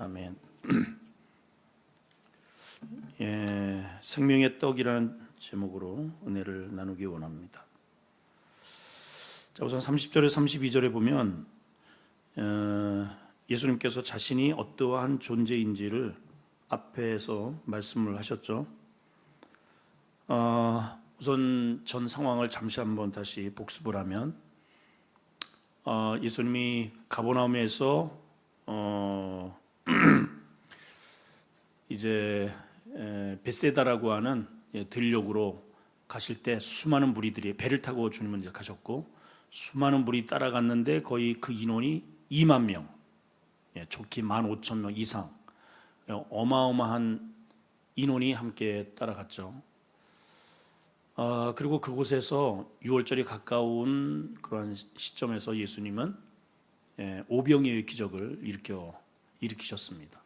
아멘. 생명의 떡이라는 제목으로 은혜를 나누기 원합니다. 자, 우선 30절에 32절에 보면 예수님께서 자신이 어떠한 존재인지를 앞에서 말씀을 하셨죠. 우선 전 상황을 잠시 한번 다시 복습을 하면 예수님이 가버나움에서 이제 벳세다라고 하는 들녘으로 가실 때 수많은 무리들이 배를 타고 주님은 이제 가셨고 수많은 무리 따라갔는데 거의 그 인원이 2만 명, 좋게 15,000명 이상, 어마어마한 인원이 함께 따라갔죠. 그리고 그곳에서 6월절이 가까운 그러한 시점에서 예수님은 오병이어의 기적을 일으키셨습니다.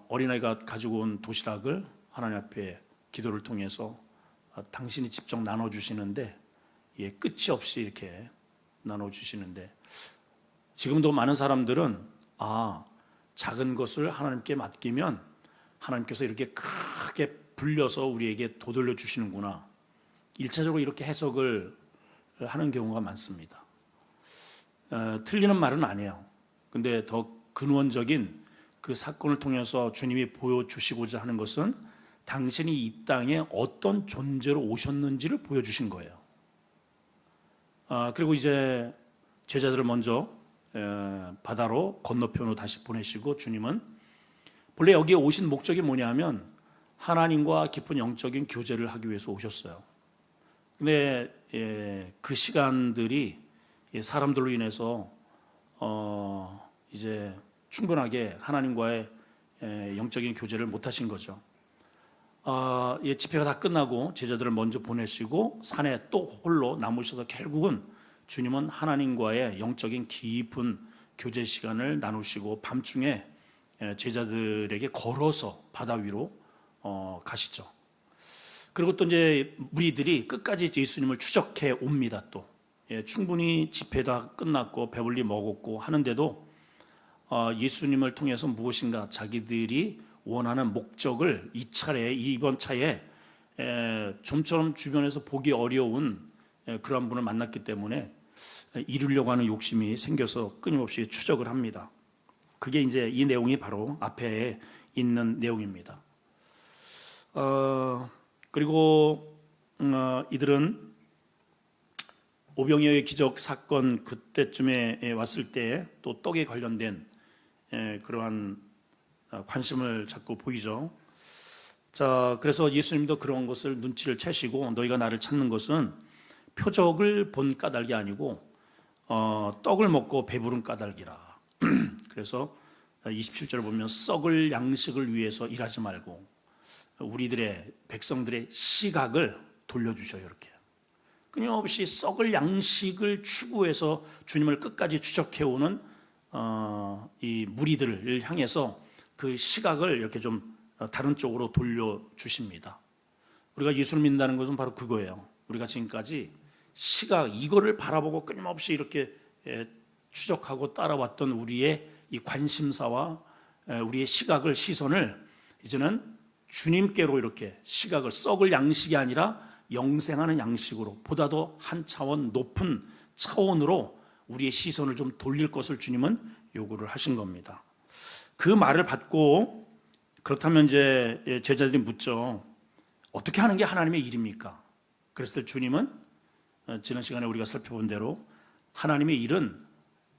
어린아이가 가지고 온 도시락을 하나님 앞에 기도를 통해서 당신이 직접 나눠주시는데 끝이 없이 이렇게 나눠주시는데 지금도 많은 사람들은 작은 것을 하나님께 맡기면 하나님께서 이렇게 크게 불려서 우리에게 도돌려 주시는구나, 1차적으로 이렇게 해석을 하는 경우가 많습니다. 틀리는 말은 아니에요. 근데 더 근원적인 그 사건을 통해서 주님이 보여주시고자 하는 것은 당신이 이 땅에 어떤 존재로 오셨는지를 보여주신 거예요. 그리고 이제 제자들을 먼저 바다로 건너편으로 다시 보내시고 주님은 본래 여기에 오신 목적이 뭐냐면 하나님과 깊은 영적인 교제를 하기 위해서 오셨어요. 근데 그 시간들이 사람들로 인해서 이제 충분하게 하나님과의 영적인 교제를 못 하신 거죠. 집회가 다 끝나고 제자들을 먼저 보내시고 산에 또 홀로 남으셔서 결국은 주님은 하나님과의 영적인 깊은 교제 시간을 나누시고 밤중에 제자들에게 걸어서 바다 위로 가시죠. 그리고 또 이제 무리들이 끝까지 예수님을 추적해 옵니다. 또 충분히 집회가 끝났고 배불리 먹었고 하는데도 예수님을 통해서 무엇인가 자기들이 원하는 목적을 이번 차에 좀처럼 주변에서 보기 어려운 그런 분을 만났기 때문에 이루려고 하는 욕심이 생겨서 끊임없이 추적을 합니다. 그게 이제 이 내용이 바로 앞에 있는 내용입니다. 그리고 이들은 오병이어의 기적 사건 그때쯤에 왔을 때 또 떡에 관련된 그러한 관심을 자꾸 보이죠. 자, 그래서 예수님도 그런 것을 눈치를 채시고 너희가 나를 찾는 것은 표적을 본 까닭이 아니고 떡을 먹고 배부른 까닭이라. 그래서 27절을 보면 썩을 양식을 위해서 일하지 말고 우리들의 백성들의 시각을 돌려주셔요. 이렇게 끊임없이 썩을 양식을 추구해서 주님을 끝까지 추적해오는 이 무리들을 향해서 그 시각을 이렇게 좀 다른 쪽으로 돌려주십니다. 우리가 예수를 믿는다는 것은 바로 그거예요. 우리가 지금까지 시각, 이거를 바라보고 끊임없이 이렇게 추적하고 따라왔던 우리의 이 관심사와 우리의 시각을, 시선을 이제는 주님께로 이렇게 시각을 썩을 양식이 아니라 영생하는 양식으로 보다도 한 차원 높은 차원으로 우리의 시선을 좀 돌릴 것을 주님은 요구를 하신 겁니다. 그 말을 받고 그렇다면 이제 제자들이 묻죠. 어떻게 하는 게 하나님의 일입니까? 그랬을 때 주님은 지난 시간에 우리가 살펴본 대로 하나님의 일은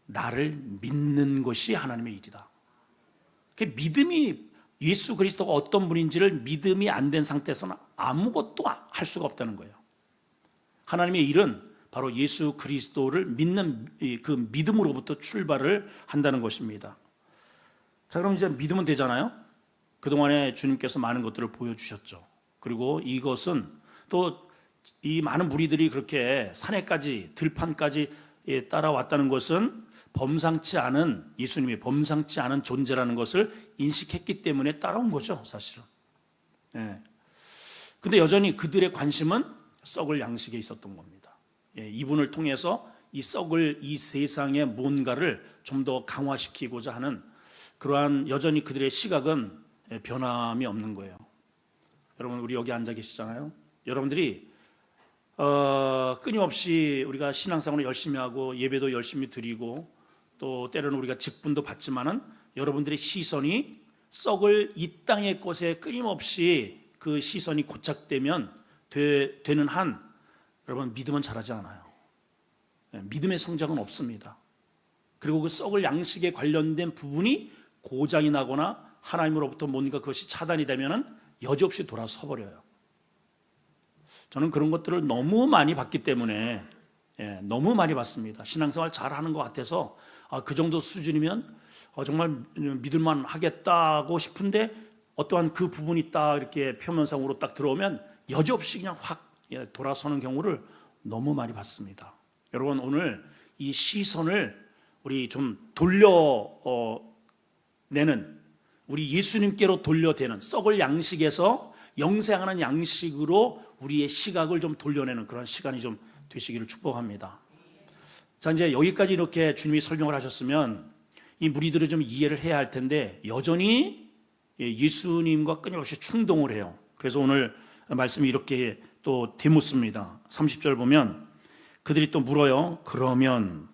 나를 믿는 것이 하나님의 일이다. 그 믿음이 예수 그리스도가 어떤 분인지를 믿음이 안 된 상태에서는 아무것도 할 수가 없다는 거예요. 하나님의 일은 바로 예수 그리스도를 믿는 그 믿음으로부터 출발을 한다는 것입니다. 자, 그럼 이제 믿으면 되잖아요. 그동안에 주님께서 많은 것들을 보여주셨죠. 그리고 이것은 또 이 많은 무리들이 그렇게 산에까지 들판까지 따라왔다는 것은 범상치 않은, 예수님이 범상치 않은 존재라는 것을 인식했기 때문에 따라온 거죠, 사실은. 근데 여전히 그들의 관심은 썩을 양식에 있었던 겁니다. 이분을 통해서 이 썩을 이 세상의 무언가를 좀 더 강화시키고자 하는 그러한 여전히 그들의 시각은 변함이 없는 거예요. 여러분, 우리 여기 앉아 계시잖아요. 여러분들이 끊임없이 우리가 신앙생활을 열심히 하고 예배도 열심히 드리고 또 때로는 우리가 직분도 받지만은 여러분들의 시선이 썩을 이 땅의 것에 끊임없이 그 시선이 고착되면 되는 한 여러분 믿음은 자라지 않아요. 믿음의 성장은 없습니다. 그리고 그 썩을 양식에 관련된 부분이 고장이 나거나 하나님으로부터 뭔가 그것이 차단이 되면은 여지없이 돌아서 버려요. 저는 그런 것들을 너무 많이 봤기 때문에 너무 많이 봤습니다. 신앙생활 잘하는 것 같아서 그 정도 수준이면 정말 믿을만 하겠다고 싶은데 어떠한 그 부분이 딱 이렇게 표면상으로 딱 들어오면 여지없이 그냥 확 돌아서는 경우를 너무 많이 봤습니다. 여러분, 오늘 이 시선을 우리 좀 돌려내는, 우리 예수님께로 돌려대는, 썩을 양식에서 영생하는 양식으로 우리의 시각을 좀 돌려내는 그런 시간이 좀 되시기를 축복합니다. 자, 이제 여기까지 이렇게 주님이 설명을 하셨으면 이 무리들을 좀 이해를 해야 할 텐데 여전히 예수님과 끊임없이 충동을 해요. 그래서 오늘 말씀이 이렇게 또 되묻습니다. 30절 보면 그들이 또 물어요. 그러면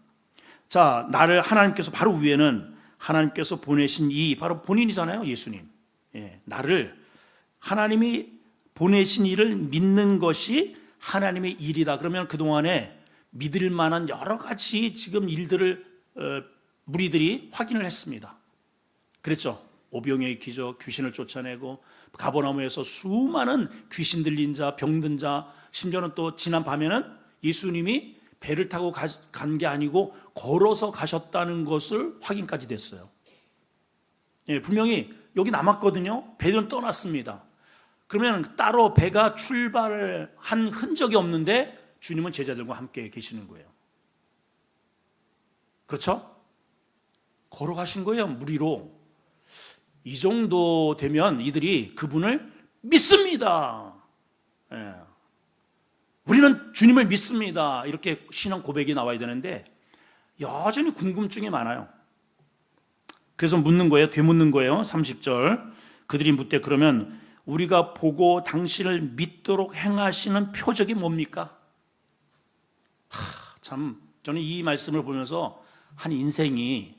자, 나를 하나님께서 바로 위에는 하나님께서 보내신 이 바로 본인이잖아요. 예수님. 나를 하나님이 보내신 일을 믿는 것이 하나님의 일이다. 그러면 그동안에 믿을 만한 여러 가지 지금 일들을 무리들이 확인을 했습니다. 그랬죠. 오병이의 기적, 귀신을 쫓아내고 가버나움에서 수많은 귀신 들린 자, 병든 자, 심지어는 또 지난 밤에는 예수님이 배를 타고 간 게 아니고 걸어서 가셨다는 것을 확인까지 됐어요. 분명히 여기 남았거든요. 배는 떠났습니다. 그러면 따로 배가 출발한 흔적이 없는데 주님은 제자들과 함께 계시는 거예요. 그렇죠? 걸어가신 거예요, 무리로. 이 정도 되면 이들이 그분을 믿습니다. 우리는 주님을 믿습니다. 이렇게 신앙 고백이 나와야 되는데 여전히 궁금증이 많아요. 그래서 묻는 거예요. 되묻는 거예요. 30절. 그들이 묻되 그러면 우리가 보고 당신을 믿도록 행하시는 표적이 뭡니까? 참 저는 이 말씀을 보면서 한 인간이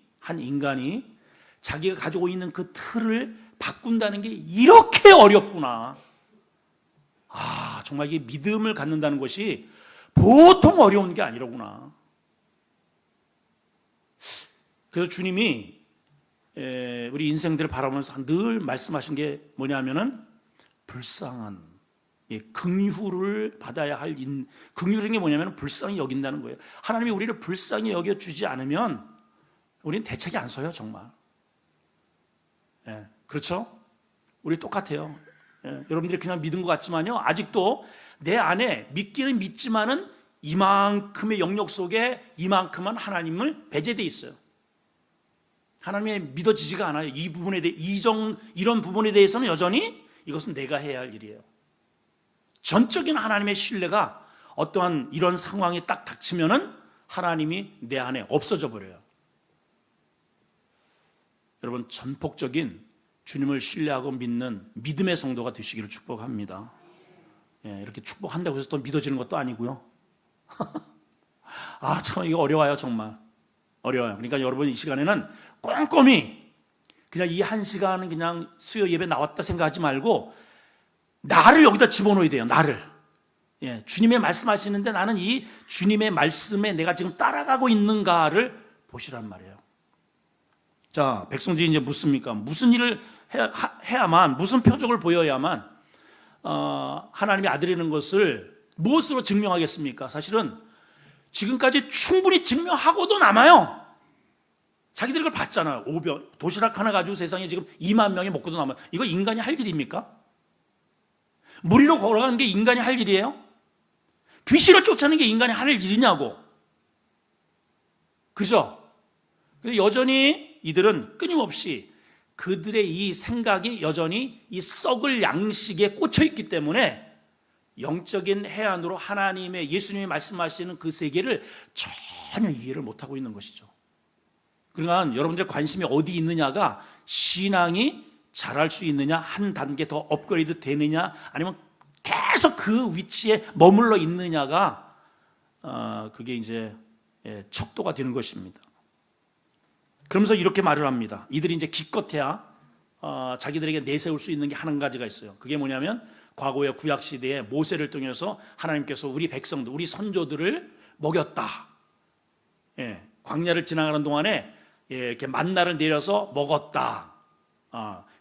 자기가 가지고 있는 그 틀을 바꾼다는 게 이렇게 어렵구나. 정말 이게 믿음을 갖는다는 것이 보통 어려운 게 아니로구나. 그래서 주님이 우리 인생들을 바라보면서 늘 말씀하신 게 뭐냐면은 불쌍한 긍휼을 받아야 할 긍휼인 게 뭐냐면 불쌍히 여긴다는 거예요. 하나님이 우리를 불쌍히 여겨주지 않으면 우리는 대책이 안 서요, 정말. 그렇죠? 우리 똑같아요. 여러분들이 그냥 믿은 것 같지만요, 아직도 내 안에 믿기는 믿지만은 이만큼의 영역 속에 이만큼만 하나님을 배제돼 있어요. 하나님이 믿어지지가 않아요. 이 부분에 대해 이런 부분에 대해서는 여전히 이것은 내가 해야 할 일이에요. 전적인 하나님의 신뢰가 어떠한 이런 상황이 딱 닥치면은 하나님이 내 안에 없어져 버려요. 여러분, 전폭적인 주님을 신뢰하고 믿는 믿음의 성도가 되시기를 축복합니다. 이렇게 축복한다고 해서 또 믿어지는 것도 아니고요. 참 이거 어려워요, 정말. 어려워요. 그러니까 여러분 이 시간에는 꼼꼼히 그냥 이 한 시간은 그냥 수요 예배 나왔다 생각하지 말고 나를 여기다 집어넣어야 돼요. 나를. 주님의 말씀하시는데 나는 이 주님의 말씀에 내가 지금 따라가고 있는가를 보시란 말이에요. 자, 백성들이 이제 묻습니까? 무슨 일을 해야만, 무슨 표적을 보여야만 하나님의 아들이라는 것을 무엇으로 증명하겠습니까? 사실은 지금까지 충분히 증명하고도 남아요. 자기들이 그걸 봤잖아요. 도시락 하나 가지고 세상에 지금 2만 명이 먹고도 남아요. 이거 인간이 할 일입니까? 무리로 걸어가는 게 인간이 할 일이에요? 귀신을 쫓아내는 게 인간이 할 일이냐고. 그죠? 근데 여전히 이들은 끊임없이 그들의 이 생각이 여전히 이 썩을 양식에 꽂혀 있기 때문에 영적인 해안으로 하나님의 예수님이 말씀하시는 그 세계를 전혀 이해를 못하고 있는 것이죠. 그러니까 여러분들 관심이 어디 있느냐가 신앙이 자랄 수 있느냐, 한 단계 더 업그레이드 되느냐, 아니면 계속 그 위치에 머물러 있느냐가 그게 이제 척도가 되는 것입니다. 그러면서 이렇게 말을 합니다. 이들이 이제 기껏해야 자기들에게 내세울 수 있는 게 한 가지가 있어요. 그게 뭐냐면 과거의 구약 시대에 모세를 통해서 하나님께서 우리 백성들, 우리 선조들을 먹였다. 광야를 지나가는 동안에 이렇게 만나를 내려서 먹었다.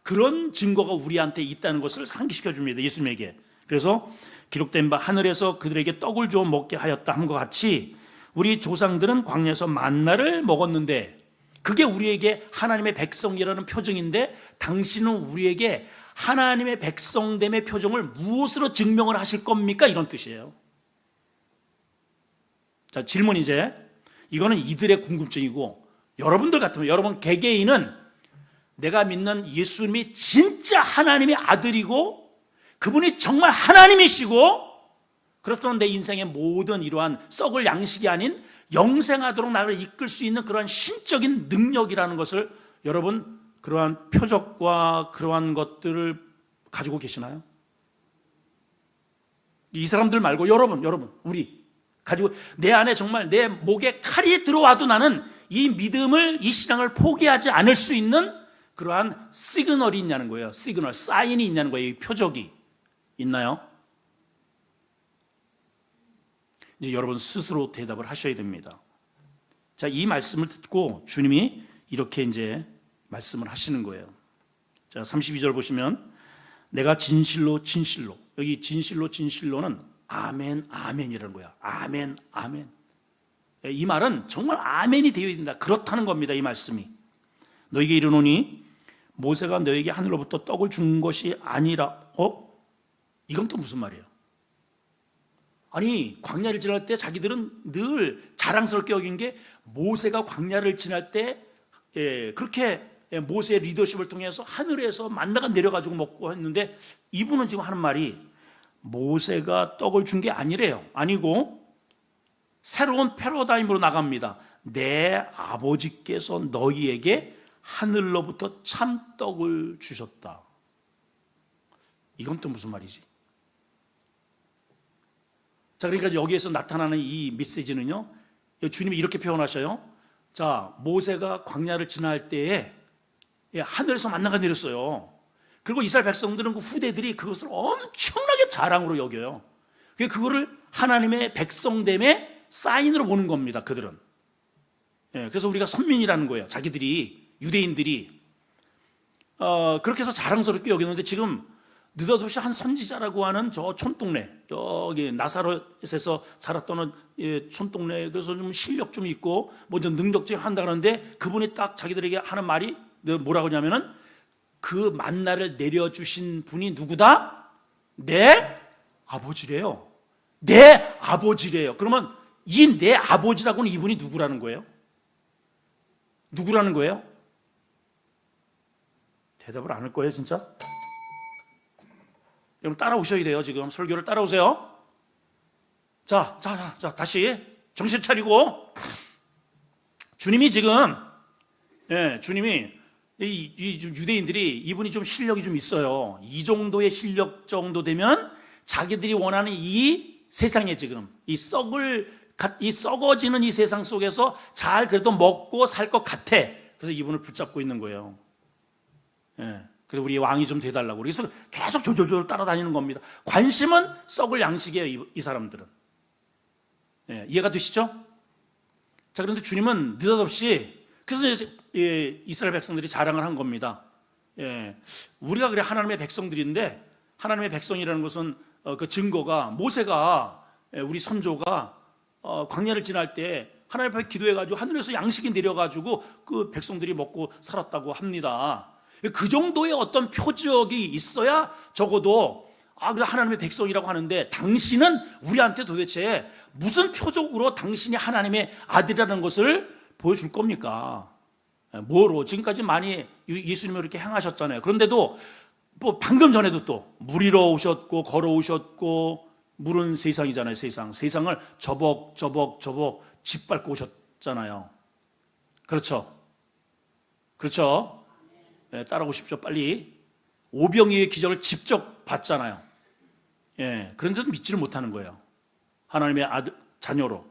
그런 증거가 우리한테 있다는 것을 상기시켜 줍니다. 예수님에게. 그래서 기록된 바 하늘에서 그들에게 떡을 주어 먹게 하였다 함과 같이 우리 조상들은 광야에서 만나를 먹었는데 그게 우리에게 하나님의 백성이라는 표징인데 당신은 우리에게 하나님의 백성됨의 표정을 무엇으로 증명을 하실 겁니까? 이런 뜻이에요. 자, 질문 이제 이거는 이들의 궁금증이고 여러분들 같으면 여러분 개개인은 내가 믿는 예수님이 진짜 하나님의 아들이고 그분이 정말 하나님이시고 그렇다면 내 인생의 모든 이러한 썩을 양식이 아닌 영생하도록 나를 이끌 수 있는 그러한 신적인 능력이라는 것을 여러분 그러한 표적과 그러한 것들을 가지고 계시나요? 이 사람들 말고 여러분 우리 가지고 내 안에 정말 내 목에 칼이 들어와도 나는 이 믿음을 이 신앙을 포기하지 않을 수 있는 그러한 시그널이 있냐는 거예요. 시그널, 사인이 있냐는 거예요. 이 표적이 있나요? 이제 여러분 스스로 대답을 하셔야 됩니다. 자, 이 말씀을 듣고 주님이 이렇게 이제 말씀을 하시는 거예요. 자, 32절 보시면 내가 진실로 여기 진실로는 아멘 아멘이라는 거야. 아멘 아멘. 이 말은 정말 아멘이 되어야 된다. 그렇다는 겁니다. 이 말씀이. 너에게 이르노니 모세가 너에게 하늘로부터 떡을 준 것이 아니라 이건 또 무슨 말이에요? 아니 광야를 지날 때 자기들은 늘 자랑스럽게 여긴 게 모세가 광야를 지날 때 그렇게 모세의 리더십을 통해서 하늘에서 만나가 내려가지고 먹고 했는데 이분은 지금 하는 말이 모세가 떡을 준 게 아니래요. 아니고 새로운 패러다임으로 나갑니다. 내 아버지께서 너희에게 하늘로부터 참떡을 주셨다. 이건 또 무슨 말이지? 자, 그러니까 여기에서 나타나는 이 메시지는요, 주님이 이렇게 표현하셔요. 자, 모세가 광야를 지날 때에 하늘에서 만나가 내렸어요. 그리고 이스라엘 백성들은 그 후대들이 그것을 엄청나게 자랑으로 여겨요. 그거를 하나님의 백성됨의 사인으로 보는 겁니다. 그들은. 그래서 우리가 선민이라는 거예요. 자기들이 유대인들이 그렇게 해서 자랑스럽게 여겼는데 지금 느닷없이 한 선지자라고 하는 저 촌동네, 저기 나사렛에서 자랐던 촌동네, 그래서 좀 실력 좀 있고 뭐 좀 능력 좀 한다 그러는데 그분이 딱 자기들에게 하는 말이 뭐라고 하냐면은 그 만나를 내려주신 분이 누구다? 내 아버지래요. 내 아버지래요. 그러면 이 내 아버지라고는 이분이 누구라는 거예요? 누구라는 거예요? 대답을 안 할 거예요, 진짜? 여러분 따라오셔야 돼요. 지금 설교를 따라오세요. 자, 다시 정신 차리고 주님이 지금 주님이 이 유대인들이 이분이 좀 실력이 좀 있어요. 이 정도의 실력 정도 되면 자기들이 원하는 이 세상에 지금 이 썩어지는 이 세상 속에서 잘 그래도 먹고 살 것 같아. 그래서 이분을 붙잡고 있는 거예요. 그래서 우리 왕이 좀 돼달라고. 그래서 계속 졸졸졸 따라다니는 겁니다. 관심은 썩을 양식이에요. 이 사람들은. 이해가 되시죠? 자, 그런데 주님은 느닷없이 그래서 이제 이스라엘 백성들이 자랑을 한 겁니다. 우리가 그래 하나님의 백성들인데 하나님의 백성이라는 것은 그 증거가 모세가 우리 선조가 광야를 지날 때 하나님 앞에 기도해가지고 하늘에서 양식이 내려가지고 그 백성들이 먹고 살았다고 합니다. 그 정도의 어떤 표적이 있어야 적어도 그래 하나님의 백성이라고 하는데 당신은 우리한테 도대체 무슨 표적으로 당신이 하나님의 아들이라는 것을 보여줄 겁니까? 뭐로? 지금까지 많이 예수님을 이렇게 행하셨잖아요. 그런데도 뭐 방금 전에도 또 물 위로 오셨고 걸어오셨고 물은 세상이잖아요. 세상을 저벅 짓밟고 오셨잖아요. 그렇죠? 그렇죠? 예, 따라오십시오. 빨리. 오병이의 기적을 직접 봤잖아요. 예, 그런데도 믿지를 못하는 거예요. 하나님의 아들, 자녀로.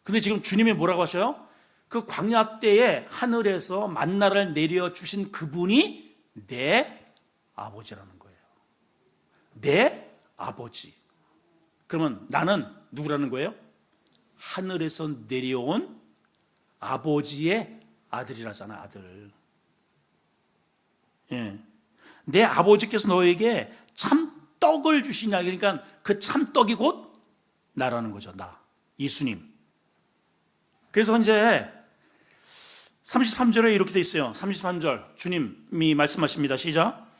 근데 지금 주님이 뭐라고 하셔요? 그 광야 때에 하늘에서 만나를 내려주신 그분이 내 아버지라는 거예요. 내 아버지. 그러면 나는 누구라는 거예요? 하늘에서 내려온 아버지의 아들이라잖아, 아들. 예. 내 아버지께서 너에게 참떡을 주시냐. 그러니까 그 참떡이 곧 나라는 거죠, 나. 예수님. 그래서 이제 33절에 이렇게 돼 있어요. 33절 주님이 말씀하십니다. 시작.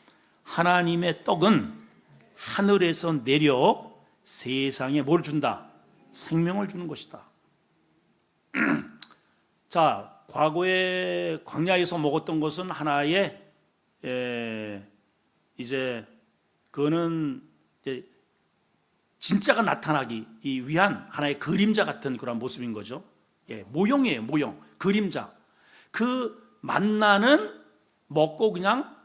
하나님의 떡은 하늘에서 내려 세상에 뭘 준다? 생명을 주는 것이다. 자, 과거에 광야에서 먹었던 것은 하나의 이제 그거는 이제 진짜가 나타나기 위한 하나의 그림자 같은 그런 모습인 거죠. 예, 모형이에요, 모형, 그림자. 그 만나는 먹고 그냥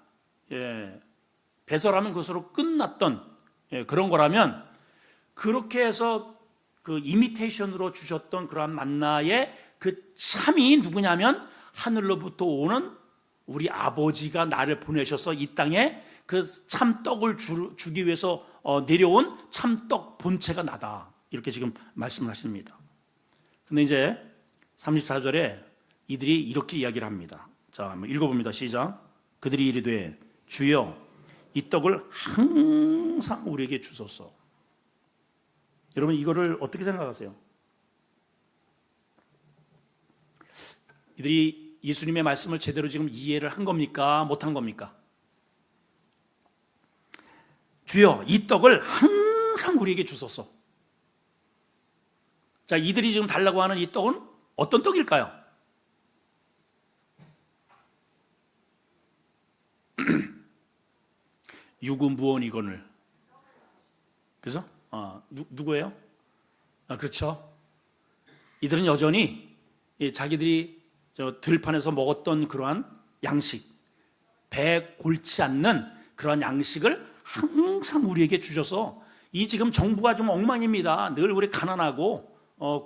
배설하면 그것으로 끝났던 그런 거라면, 그렇게 해서 그 이미테이션으로 주셨던 그러한 만나의 그 참이 누구냐면 하늘로부터 오는 우리 아버지가 나를 보내셔서 이 땅에 그 참떡을 주기 위해서 내려온 참떡 본체가 나다. 이렇게 지금 말씀을 하십니다. 근데 이제 34절에 이들이 이렇게 이야기를 합니다. 자, 한번 읽어봅니다. 시작. 그들이 이르되 주여 이 떡을 항상 우리에게 주소서. 여러분 이거를 어떻게 생각하세요? 이들이 예수님의 말씀을 제대로 지금 이해를 한 겁니까? 못한 겁니까? 주여 이 떡을 항상 우리에게 주소서. 자, 이들이 지금 달라고 하는 이 떡은 어떤 떡일까요? 유구무원이거늘. 그죠? 누구예요? 그렇죠. 이들은 여전히 자기들이 들판에서 먹었던 그러한 양식, 배에 골치 않는 그러한 양식을 항상 우리에게 주셔서, 이 지금 정부가 좀 엉망입니다. 늘 우리 가난하고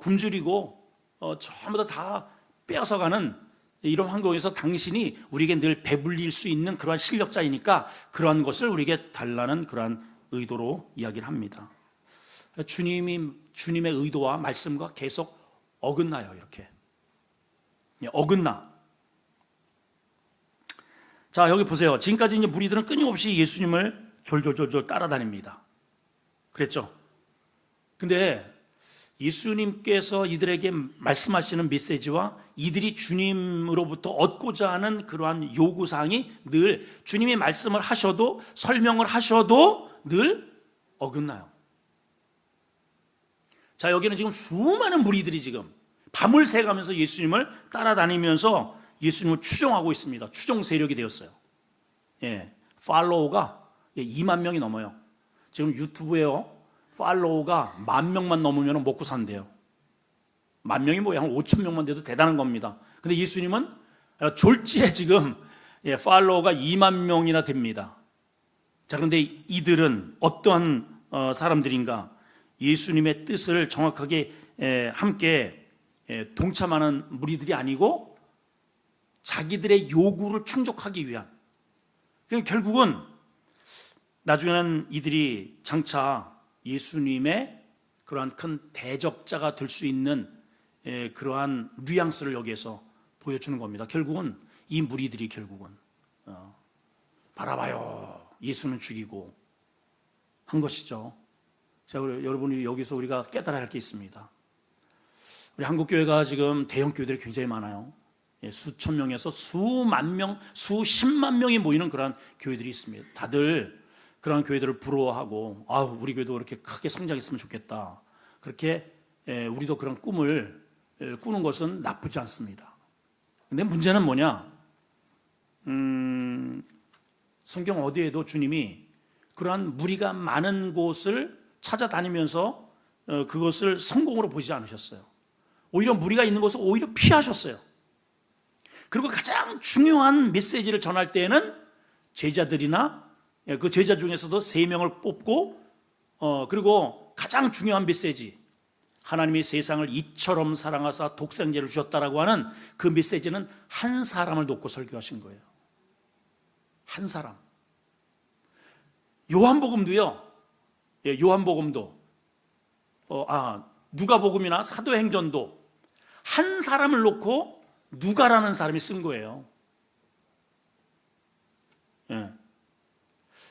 굶주리고 전부 다 빼앗아가는 이런 환경에서 당신이 우리에게 늘 배불릴 수 있는 그러한 실력자이니까 그러한 것을 우리에게 달라는 그러한 의도로 이야기를 합니다. 주님의 의도와 말씀과 계속 어긋나요. 이렇게 어긋나. 자, 여기 보세요. 지금까지 이제 무리들은 끊임없이 예수님을 졸졸졸 따라다닙니다. 그랬죠? 근데 예수님께서 이들에게 말씀하시는 메시지와 이들이 주님으로부터 얻고자 하는 그러한 요구사항이 늘 주님이 말씀을 하셔도 설명을 하셔도 늘 어긋나요. 자, 여기는 지금 수많은 무리들이 지금 밤을 새가면서 예수님을 따라다니면서 예수님을 추종하고 있습니다. 추종 세력이 되었어요. 예, 팔로우가 2만 명이 넘어요. 지금 유튜브에요. 팔로우가 10,000명만 넘으면 먹고 산대요. 10,000명이 뭐야? 한 5,000명만 돼도 대단한 겁니다. 근데 예수님은 졸지에 지금 팔로우가 2만 명이나 됩니다. 자, 그런데 이들은 어떠한 사람들인가? 예수님의 뜻을 정확하게 함께 동참하는 무리들이 아니고 자기들의 요구를 충족하기 위한, 결국은 나중에는 이들이 장차 예수님의 그러한 큰 대적자가 될 수 있는 그러한 뉘앙스를 여기에서 보여주는 겁니다. 결국은 이 무리들이 결국은 바라봐요, 예수는 죽이고 한 것이죠. 자, 여러분이 여기서 우리가 깨달아야 할 게 있습니다. 우리 한국교회가 지금 대형 교회들이 굉장히 많아요. 수천 명에서 수만 명, 수십만 명이 모이는 그런 교회들이 있습니다. 다들 그런 교회들을 부러워하고, 우리 교회도 그렇게 크게 성장했으면 좋겠다. 그렇게 우리도 그런 꿈을 꾸는 것은 나쁘지 않습니다. 근데 문제는 뭐냐? 성경 어디에도 주님이 그러한 무리가 많은 곳을 찾아다니면서 그것을 성공으로 보지 않으셨어요. 오히려 무리가 있는 곳을 오히려 피하셨어요. 그리고 가장 중요한 메시지를 전할 때에는 제자들이나 그 제자 중에서도 3명을 뽑고 그리고 가장 중요한 메시지, 하나님이 세상을 이처럼 사랑하사 독생자를 주셨다라고 하는 그 메시지는 한 사람을 놓고 설교하신 거예요. 한 사람. 요한복음도요. 요한복음도 누가복음이나 사도행전도 한 사람을 놓고 누가라는 사람이 쓴 거예요.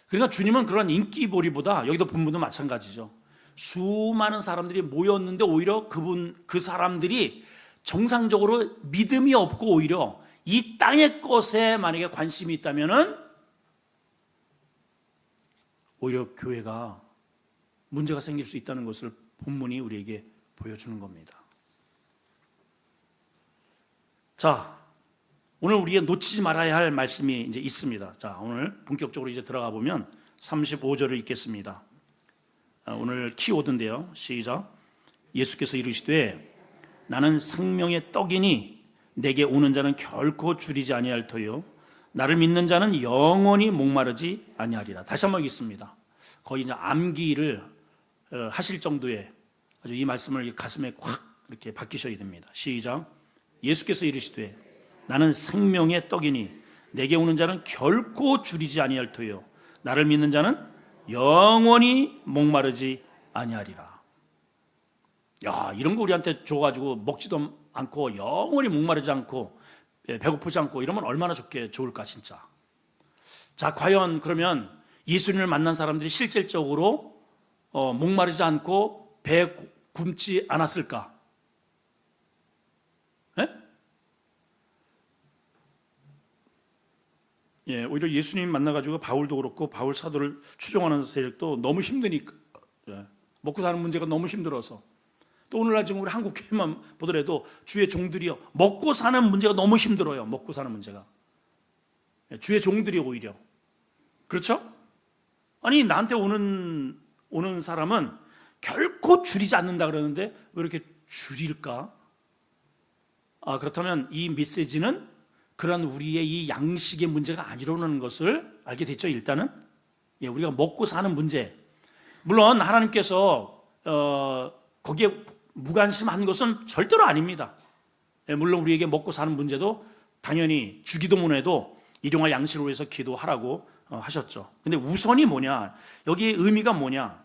그러니까 주님은 그런 인기몰이보다, 여기도 본문도 마찬가지죠, 수많은 사람들이 모였는데 오히려 그 사람들이 정상적으로 믿음이 없고 오히려 이 땅의 것에 만약에 관심이 있다면은 오히려 교회가 문제가 생길 수 있다는 것을 본문이 우리에게 보여주는 겁니다. 자, 오늘 우리가 놓치지 말아야 할 말씀이 이제 있습니다. 자, 오늘 본격적으로 이제 들어가 보면 35절을 읽겠습니다. 오늘 키워드인데요. 시작. 예수께서 이르시되 나는 생명의 떡이니 내게 오는 자는 결코 줄이지 아니할 터요 나를 믿는 자는 영원히 목마르지 아니하리라. 다시 한번 읽겠습니다. 거의 이제 암기를 하실 정도의 아주 이 말씀을 가슴에 확 이렇게 박히셔야 됩니다. 시작. 예수께서 이르시되 나는 생명의 떡이니 내게 오는 자는 결코 줄이지 아니할 터요 나를 믿는 자는 영원히 목마르지 아니하리라. 야, 이런 거 우리한테 줘가지고 먹지도 않고 영원히 목마르지 않고 배고프지 않고 이러면 얼마나 좋을까 진짜. 자, 과연 그러면 예수님을 만난 사람들이 실질적으로 목마르지 않고 배 굶지 않았을까? 오히려 예수님 만나가지고 바울도 그렇고 바울 사도를 추종하는 세력도 너무 힘드니까, 먹고 사는 문제가 너무 힘들어서, 또 오늘날 지금 우리 한국 교회만 보더라도 주의 종들이요, 먹고 사는 문제가 너무 힘들어요. 먹고 사는 문제가. 주의 종들이 오히려. 그렇죠? 아니, 나한테 오는 사람은 결코 줄이지 않는다 그러는데 왜 이렇게 줄일까? 그렇다면 이 메시지는 그런 우리의 이 양식의 문제가 아니라는 것을 알게 됐죠. 일단은 우리가 먹고 사는 문제, 물론 하나님께서 거기에 무관심한 것은 절대로 아닙니다. 물론 우리에게 먹고 사는 문제도 당연히 주기도문에도 일용할 양식을 위해서 기도하라고 하셨죠. 근데 우선이 뭐냐, 여기에 의미가 뭐냐.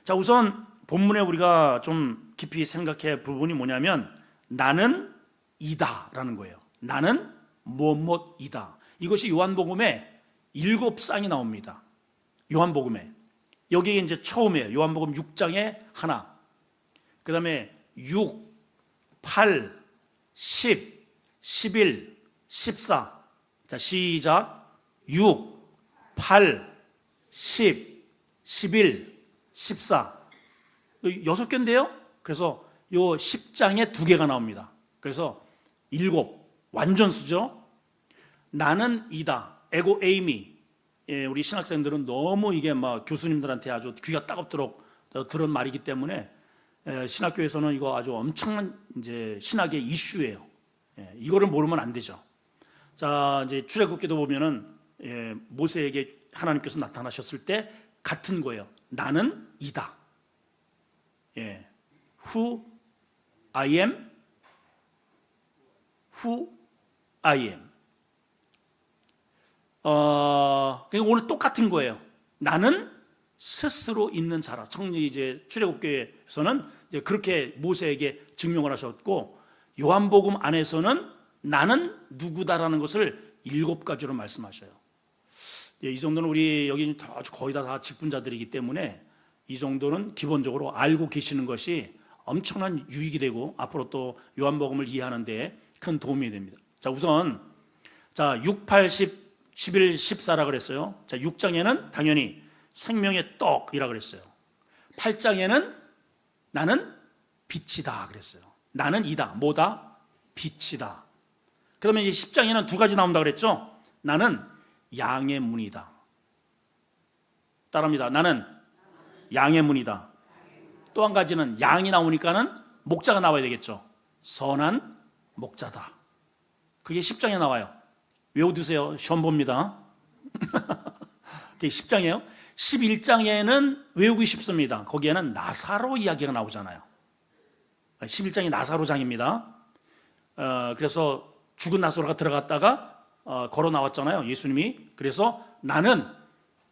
자, 우선 본문에 우리가 좀 깊이 생각해야 할 부분이 뭐냐면 나는 이다라는 거예요. 나는 무엇이다. 이것이 요한복음에 7쌍이 나옵니다. 요한복음에. 여기에 이제 처음이에요. 요한복음 6장에 하나. 그 다음에 6, 8, 10, 11, 14. 자, 시작. 6, 8, 10, 11, 14. 6개인데요. 그래서 요 10장에 2개가 나옵니다. 그래서 7. 완전수죠. 나는 이다. 에고 에이미. 우리 신학생들은 너무 이게 막 교수님들한테 아주 귀가 따갑도록 들은 말이기 때문에 신학교에서는 이거 아주 엄청난 이제 신학의 이슈예요. 이거를 모르면 안 되죠. 자, 이제 출애굽기도 보면은 모세에게 하나님께서 나타나셨을 때 같은 거예요. 나는 이다. Who I am, who I am. 그러니까 오늘 똑같은 거예요. 나는 스스로 있는 자라. 청리 이제 출애굽기에서는 이제 그렇게 모세에게 증명을 하셨고, 요한복음 안에서는 나는 누구다라는 것을 7가지로 말씀하셔요. 이 정도는 우리 여기 거의 다 직분자들이기 때문에 이 정도는 기본적으로 알고 계시는 것이 엄청난 유익이 되고 앞으로 또 요한복음을 이해하는 데 큰 도움이 됩니다. 자, 우선 6, 8, 10, 11, 14라 그랬어요. 자, 6장에는 당연히 생명의 떡이라 그랬어요. 8장에는 나는 빛이다 그랬어요. 나는 이다. 뭐다? 빛이다. 그러면 이제 10장에는 2가지 나온다 그랬죠. 나는 양의 문이다. 따라합니다. 나는 양의 문이다. 또 한 가지는 양이 나오니까는 목자가 나와야 되겠죠. 선한 목자다. 그게 10장에 나와요. 외워두세요. 시험 봅니다. 그게 10장이에요. 11장에는 외우기 쉽습니다. 거기에는 나사로 이야기가 나오잖아요. 11장이 나사로 장입니다. 그래서 죽은 나사로가 들어갔다가 걸어 나왔잖아요. 예수님이. 그래서 나는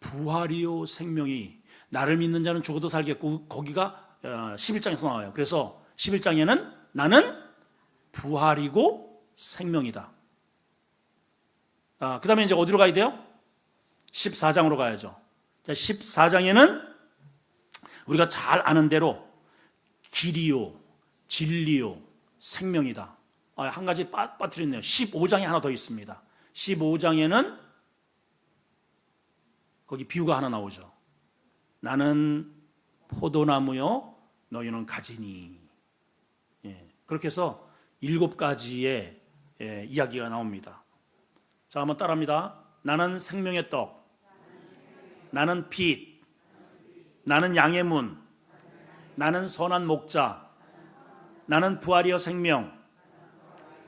부활이요 생명이, 나를 믿는 자는 죽어도 살겠고, 거기가 11장에서 나와요. 그래서 11장에는 나는 부활이고 생명이다. 그 다음에 이제 어디로 가야 돼요? 14장으로 가야죠. 14장에는 우리가 잘 아는 대로 길이요, 진리요, 생명이다. 한 가지 빠뜨렸네요. 15장에 하나 더 있습니다. 15장에는 거기 비유가 하나 나오죠. 나는 포도나무요, 너희는 가지니. 그렇게 해서 7가지의 이야기가 나옵니다. 자, 한번 따라합니다. 나는 생명의 떡, 나는 빛, 나는 양의 문, 나는 선한 목자, 나는 부활이요 생명,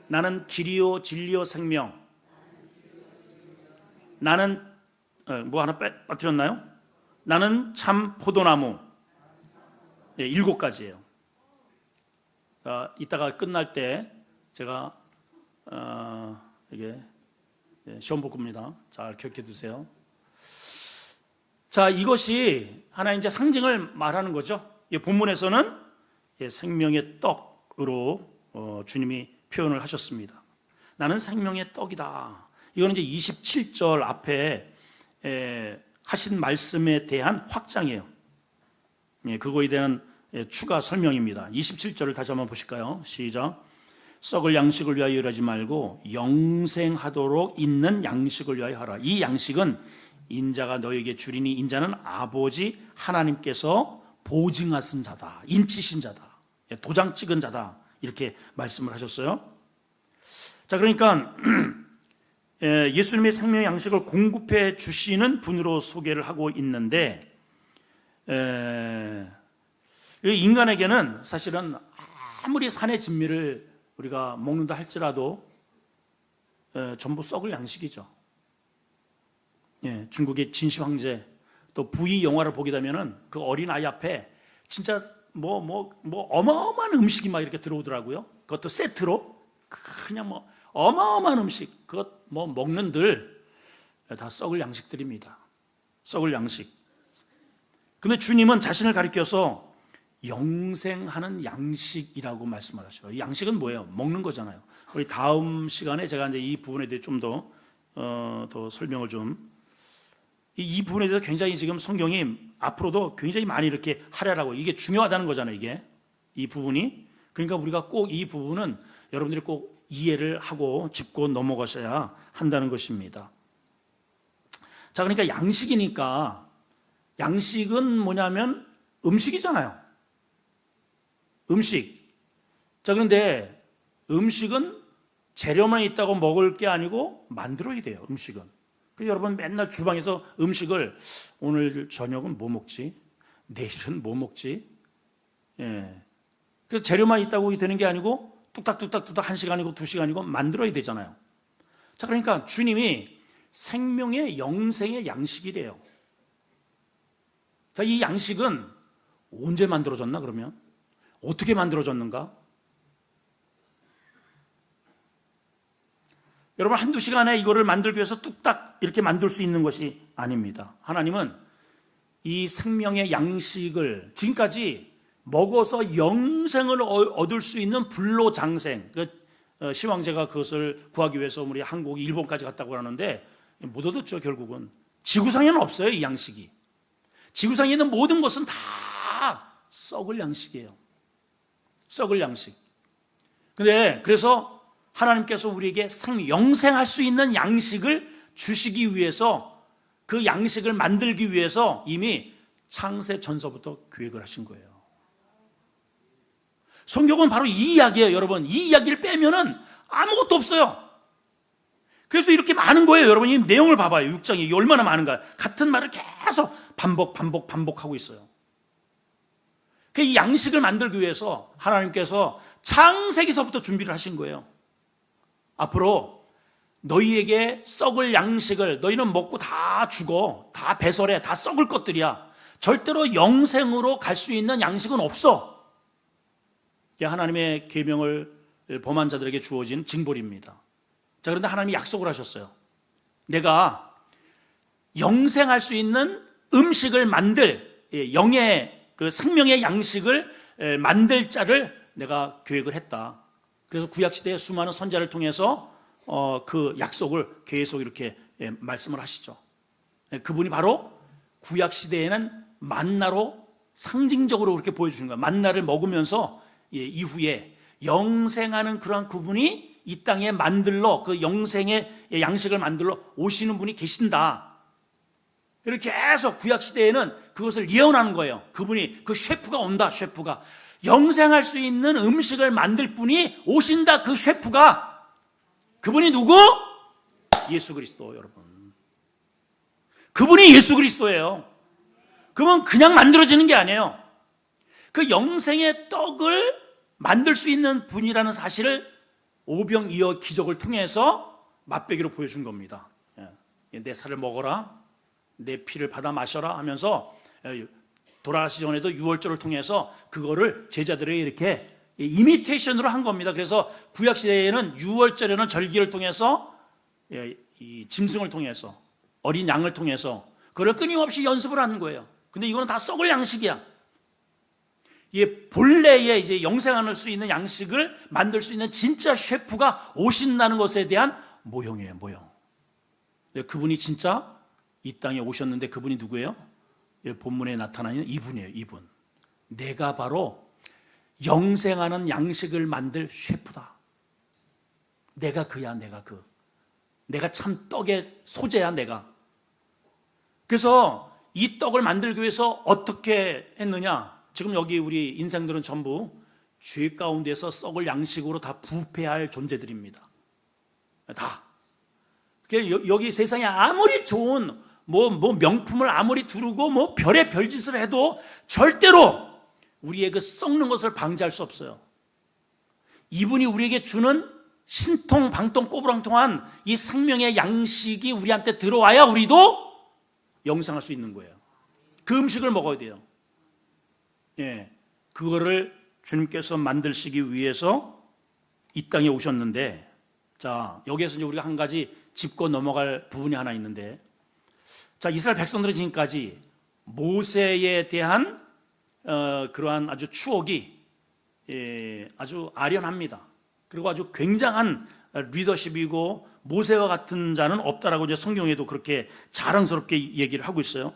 나는 길이요 진리요 생명, 나는 뭐 하나 빠뜨렸나요? 나는 참 포도나무. 7가지예요. 이따가 끝날 때 제가 이게 시험 볼 겁니다. 잘 기억해 두세요. 자, 이것이 하나의 이제 상징을 말하는 거죠. 이 본문에서는 생명의 떡으로 주님이 표현을 하셨습니다. 나는 생명의 떡이다. 이거는 이제 27절 앞에 하신 말씀에 대한 확장이에요. 그거에 대한 추가 설명입니다. 27절을 다시 한번 보실까요? 시작. 썩을 양식을 위하여 일하지 말고 영생하도록 있는 양식을 위하여 하라. 이 양식은 인자가 너에게 주리니 인자는 아버지 하나님께서 보증하신 자다, 인치신 자다, 도장 찍은 자다, 이렇게 말씀을 하셨어요. 자, 그러니까 예수님의 생명의 양식을 공급해 주시는 분으로 소개를 하고 있는데, 인간에게는 사실은 아무리 산의 진미를 우리가 먹는다 할지라도 전부 썩을 양식이죠. 중국의 진시 황제, 또 부이 영화를 보게 되면은 그 어린 아이 앞에 진짜 뭐 어마어마한 음식이 막 이렇게 들어오더라고요. 그것도 세트로 그냥 뭐 어마어마한 음식, 그것 뭐 먹는들 다 썩을 양식들입니다. 썩을 양식. 근데 주님은 자신을 가리켜서 영생하는 양식이라고 말씀을 하셔요. 이 양식은 뭐예요? 먹는 거잖아요. 우리 다음 시간에 제가 이제 이 부분에 대해 좀 더 설명을 좀, 이 부분에 대해서 굉장히 지금 성경이 앞으로도 굉장히 많이 이렇게 하려고, 이게 중요하다는 거잖아요. 이 부분이. 그러니까 우리가 꼭 이 부분은 여러분들이 꼭 이해를 하고 짚고 넘어가셔야 한다는 것입니다. 자, 그러니까 양식이니까, 양식은 뭐냐면 음식이잖아요. 음식. 자, 그런데 음식은 재료만 있다고 먹을 게 아니고 만들어야 돼요. 음식은. 그래서 여러분 맨날 주방에서 음식을, 오늘 저녁은 뭐 먹지? 내일은 뭐 먹지? 그래서 재료만 있다고 되는 게 아니고 뚝딱뚝딱 1시간이고 2시간이고 만들어야 되잖아요. 자, 그러니까 주님이 생명의 영생의 양식이래요. 자, 이 양식은 언제 만들어졌나 그러면? 어떻게 만들어졌는가? 여러분, 1-2시간에 이거를 만들기 위해서 뚝딱 이렇게 만들 수 있는 것이 아닙니다. 하나님은 이 생명의 양식을 지금까지 먹어서 영생을 얻을 수 있는 불로장생, 시황제가 그것을 구하기 위해서 우리 한국이 일본까지 갔다고 하는데 못 얻었죠. 결국은 지구상에는 없어요. 이 양식이. 지구상에 있는 모든 것은 다 썩을 양식이에요. 썩을 양식. 근데 그래서 하나님께서 우리에게 영생할 수 있는 양식을 주시기 위해서, 그 양식을 만들기 위해서 이미 창세 전서부터 계획을 하신 거예요. 성경은 바로 이 이야기예요. 여러분, 이 이야기를 빼면은 아무것도 없어요. 그래서 이렇게 많은 거예요. 여러분, 이 내용을 봐봐요. 6장이 얼마나 많은가. 같은 말을 계속 반복하고 있어요. 이 양식을 만들기 위해서 하나님께서 창세기서부터 준비를 하신 거예요. 앞으로 너희에게 썩을 양식을, 너희는 먹고 다 죽어, 다 배설해, 다 썩을 것들이야. 절대로 영생으로 갈 수 있는 양식은 없어. 이게 하나님의 계명을 범한 자들에게 주어진 징벌입니다. 자, 그런데 하나님이 약속을 하셨어요. 내가 영생할 수 있는 음식을 만들, 영의 그 생명의 양식을 만들 자를 내가 계획을 했다. 그래서 구약시대의 수많은 선자를 통해서 그 약속을 계속 이렇게 말씀을 하시죠. 그분이 바로 구약시대에는 만나로 상징적으로 그렇게 보여주는 거예요. 만나를 먹으면서 이후에 영생하는 그러한 그분이 이 땅에 만들러, 그 영생의 양식을 만들러 오시는 분이 계신다. 이렇게 계속 구약시대에는 그것을 예언하는 거예요. 그분이, 그 셰프가 온다. 셰프가 영생할 수 있는 음식을 만들 분이 오신다. 그 셰프가, 그분이 누구? 예수 그리스도. 여러분, 그분이 예수 그리스도예요. 그분 그냥 만들어지는 게 아니에요. 그 영생의 떡을 만들 수 있는 분이라는 사실을 오병이어 기적을 통해서 맛배기로 보여준 겁니다. 내 살을 먹어라, 내 피를 받아 마셔라 하면서 돌아가시 전에도 유월절을 통해서 그거를 제자들에게 이렇게 이미테이션으로 한 겁니다. 그래서 구약시대에는 유월절에는 절기를 통해서, 이 짐승을 통해서, 어린 양을 통해서 그걸 끊임없이 연습을 하는 거예요. 근데 이거는 다 썩을 양식이야. 이 본래의 이제 영생할 수 있는 양식을 만들 수 있는 진짜 셰프가 오신다는 것에 대한 모형이에요, 모형. 그분이 진짜 이 땅에 오셨는데 그분이 누구예요? 본문에 나타나는 이분이에요, 이분. 내가 바로 영생하는 양식을 만들 셰프다. 내가 그야, 내가 그. 내가 참 떡의 소재야, 내가. 그래서 이 떡을 만들기 위해서 어떻게 했느냐? 지금 여기 우리 인생들은 전부 죄 가운데서 썩을 양식으로 다 부패할 존재들입니다. 다. 여기 세상에 아무리 좋은 뭐 명품을 아무리 두르고 뭐 별의 별짓을 해도 절대로 우리의 그 썩는 것을 방지할 수 없어요. 이분이 우리에게 주는 신통 방통 꼬부랑통한 이 생명의 양식이 우리한테 들어와야 우리도 영생할 수 있는 거예요. 그 음식을 먹어야 돼요. 그거를 주님께서 만드시기 위해서 이 땅에 오셨는데, 자, 여기에서 이제 우리가 한 가지 짚고 넘어갈 부분이 하나 있는데, 자, 이스라엘 백성들은 지금까지 모세에 대한 그러한 아주 추억이 아주 아련합니다. 그리고 아주 굉장한 리더십이고 모세와 같은 자는 없다라고 이제 성경에도 그렇게 자랑스럽게 얘기를 하고 있어요.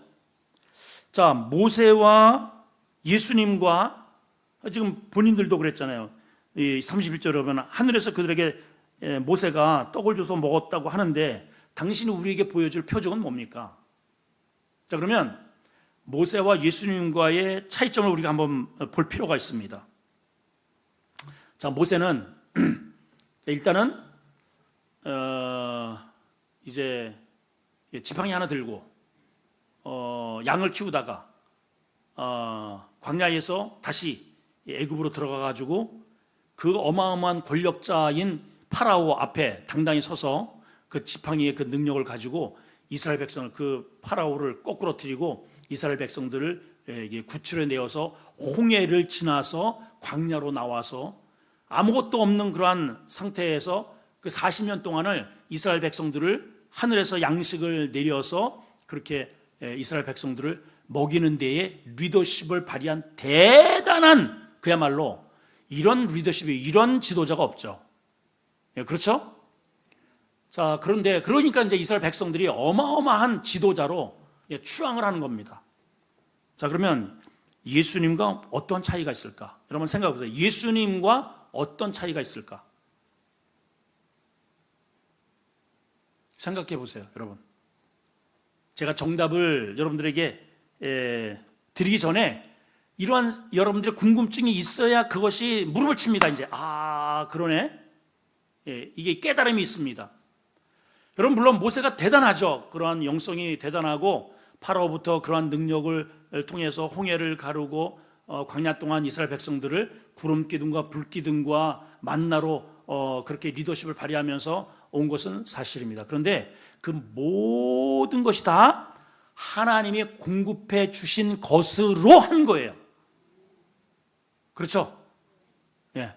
자, 모세와 예수님과 지금 본인들도 그랬잖아요. 이 31절에 보면 하늘에서 그들에게 모세가 떡을 줘서 먹었다고 하는데 당신이 우리에게 보여줄 표적은 뭡니까? 자, 그러면 모세와 예수님과의 차이점을 우리가 한번 볼 필요가 있습니다. 자, 모세는 일단은 이제 지팡이 하나 들고 양을 키우다가 광야에서 다시 애굽으로 들어가 가지고 그 어마어마한 권력자인 파라오 앞에 당당히 서서 그 지팡이의 그 능력을 가지고 이스라엘 백성을, 그 파라오를 거꾸러뜨리고 이스라엘 백성들을 구출해 내어서 홍해를 지나서 광야로 나와서 아무것도 없는 그러한 상태에서 그 40년 동안을 이스라엘 백성들을 하늘에서 양식을 내려서 그렇게 이스라엘 백성들을 먹이는 데에 리더십을 발휘한 대단한, 그야말로 이런 리더십이, 이런 지도자가 없죠. 그렇죠? 자, 그런데 그러니까 이제 이스라엘 백성들이 어마어마한 지도자로 추앙을 하는 겁니다. 자, 그러면 예수님과 어떤 차이가 있을까? 여러분 생각해 보세요. 예수님과 어떤 차이가 있을까? 생각해 보세요, 여러분. 제가 정답을 여러분들에게 드리기 전에 이러한 여러분들의 궁금증이 있어야 그것이 무릎을 칩니다. 이제 그러네. 이게 깨달음이 있습니다. 여러분, 물론 모세가 대단하죠. 그러한 영성이 대단하고 파라오부터 그러한 능력을 통해서 홍해를 가르고 광야 동안 이스라엘 백성들을 구름 기둥과 불 기둥과 만나로 그렇게 리더십을 발휘하면서 온 것은 사실입니다. 그런데 그 모든 것이 다 하나님이 공급해 주신 것으로 한 거예요. 그렇죠? 예.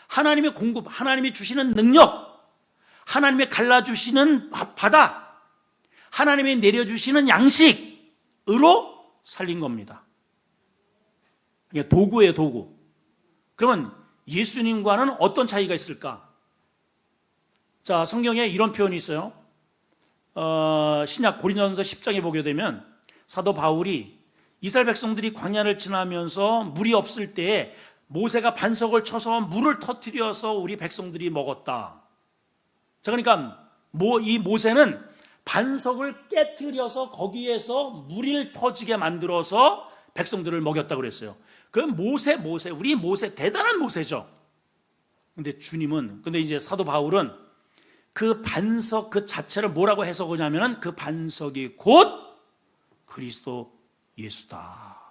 하나님의 공급, 하나님이 주시는 능력, 하나님이 갈라주시는 바다, 하나님이 내려주시는 양식으로 살린 겁니다. 도구예요, 도구. 그러면 예수님과는 어떤 차이가 있을까? 자, 성경에 이런 표현이 있어요. 신약 고린도전서 10장에 보게 되면 사도 바울이 이스라엘 백성들이 광야를 지나면서 물이 없을 때에 모세가 반석을 쳐서 물을 터뜨려서 우리 백성들이 먹었다. 자, 그러니까 이 모세는 반석을 깨뜨려서 거기에서 물을 터지게 만들어서 백성들을 먹였다고 그랬어요. 그 우리 모세, 대단한 모세죠. 근데 이제 사도 바울은 그 반석 그 자체를 뭐라고 해석하냐면은 그 반석이 곧 그리스도 예수다.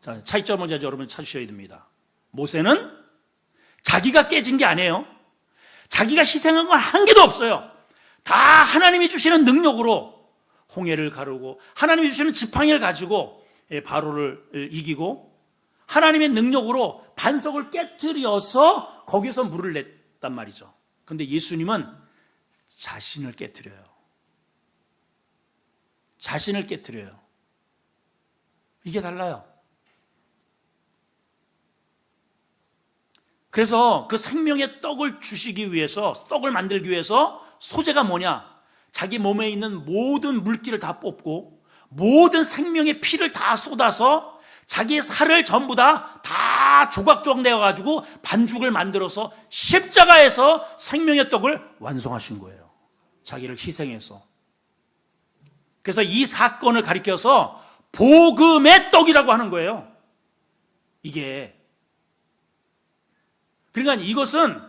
자, 차이점을 여러분 찾으셔야 됩니다. 모세는 자기가 깨진 게 아니에요. 자기가 희생한 건 한 개도 없어요. 다 하나님이 주시는 능력으로 홍해를 가르고 하나님이 주시는 지팡이를 가지고 바로를 이기고 하나님의 능력으로 반석을 깨뜨려서 거기서 물을 냈단 말이죠. 그런데 예수님은 자신을 깨뜨려요. 자신을 깨뜨려요. 이게 달라요. 그래서 그 생명의 떡을 주시기 위해서, 떡을 만들기 위해서 소재가 뭐냐? 자기 몸에 있는 모든 물기를 다 뽑고 모든 생명의 피를 다 쏟아서 자기의 살을 전부 다 조각조각 내어가지고 반죽을 만들어서 십자가에서 생명의 떡을 완성하신 거예요. 자기를 희생해서. 그래서 이 사건을 가리켜서 복음의 떡이라고 하는 거예요. 이게. 그러니까 이것은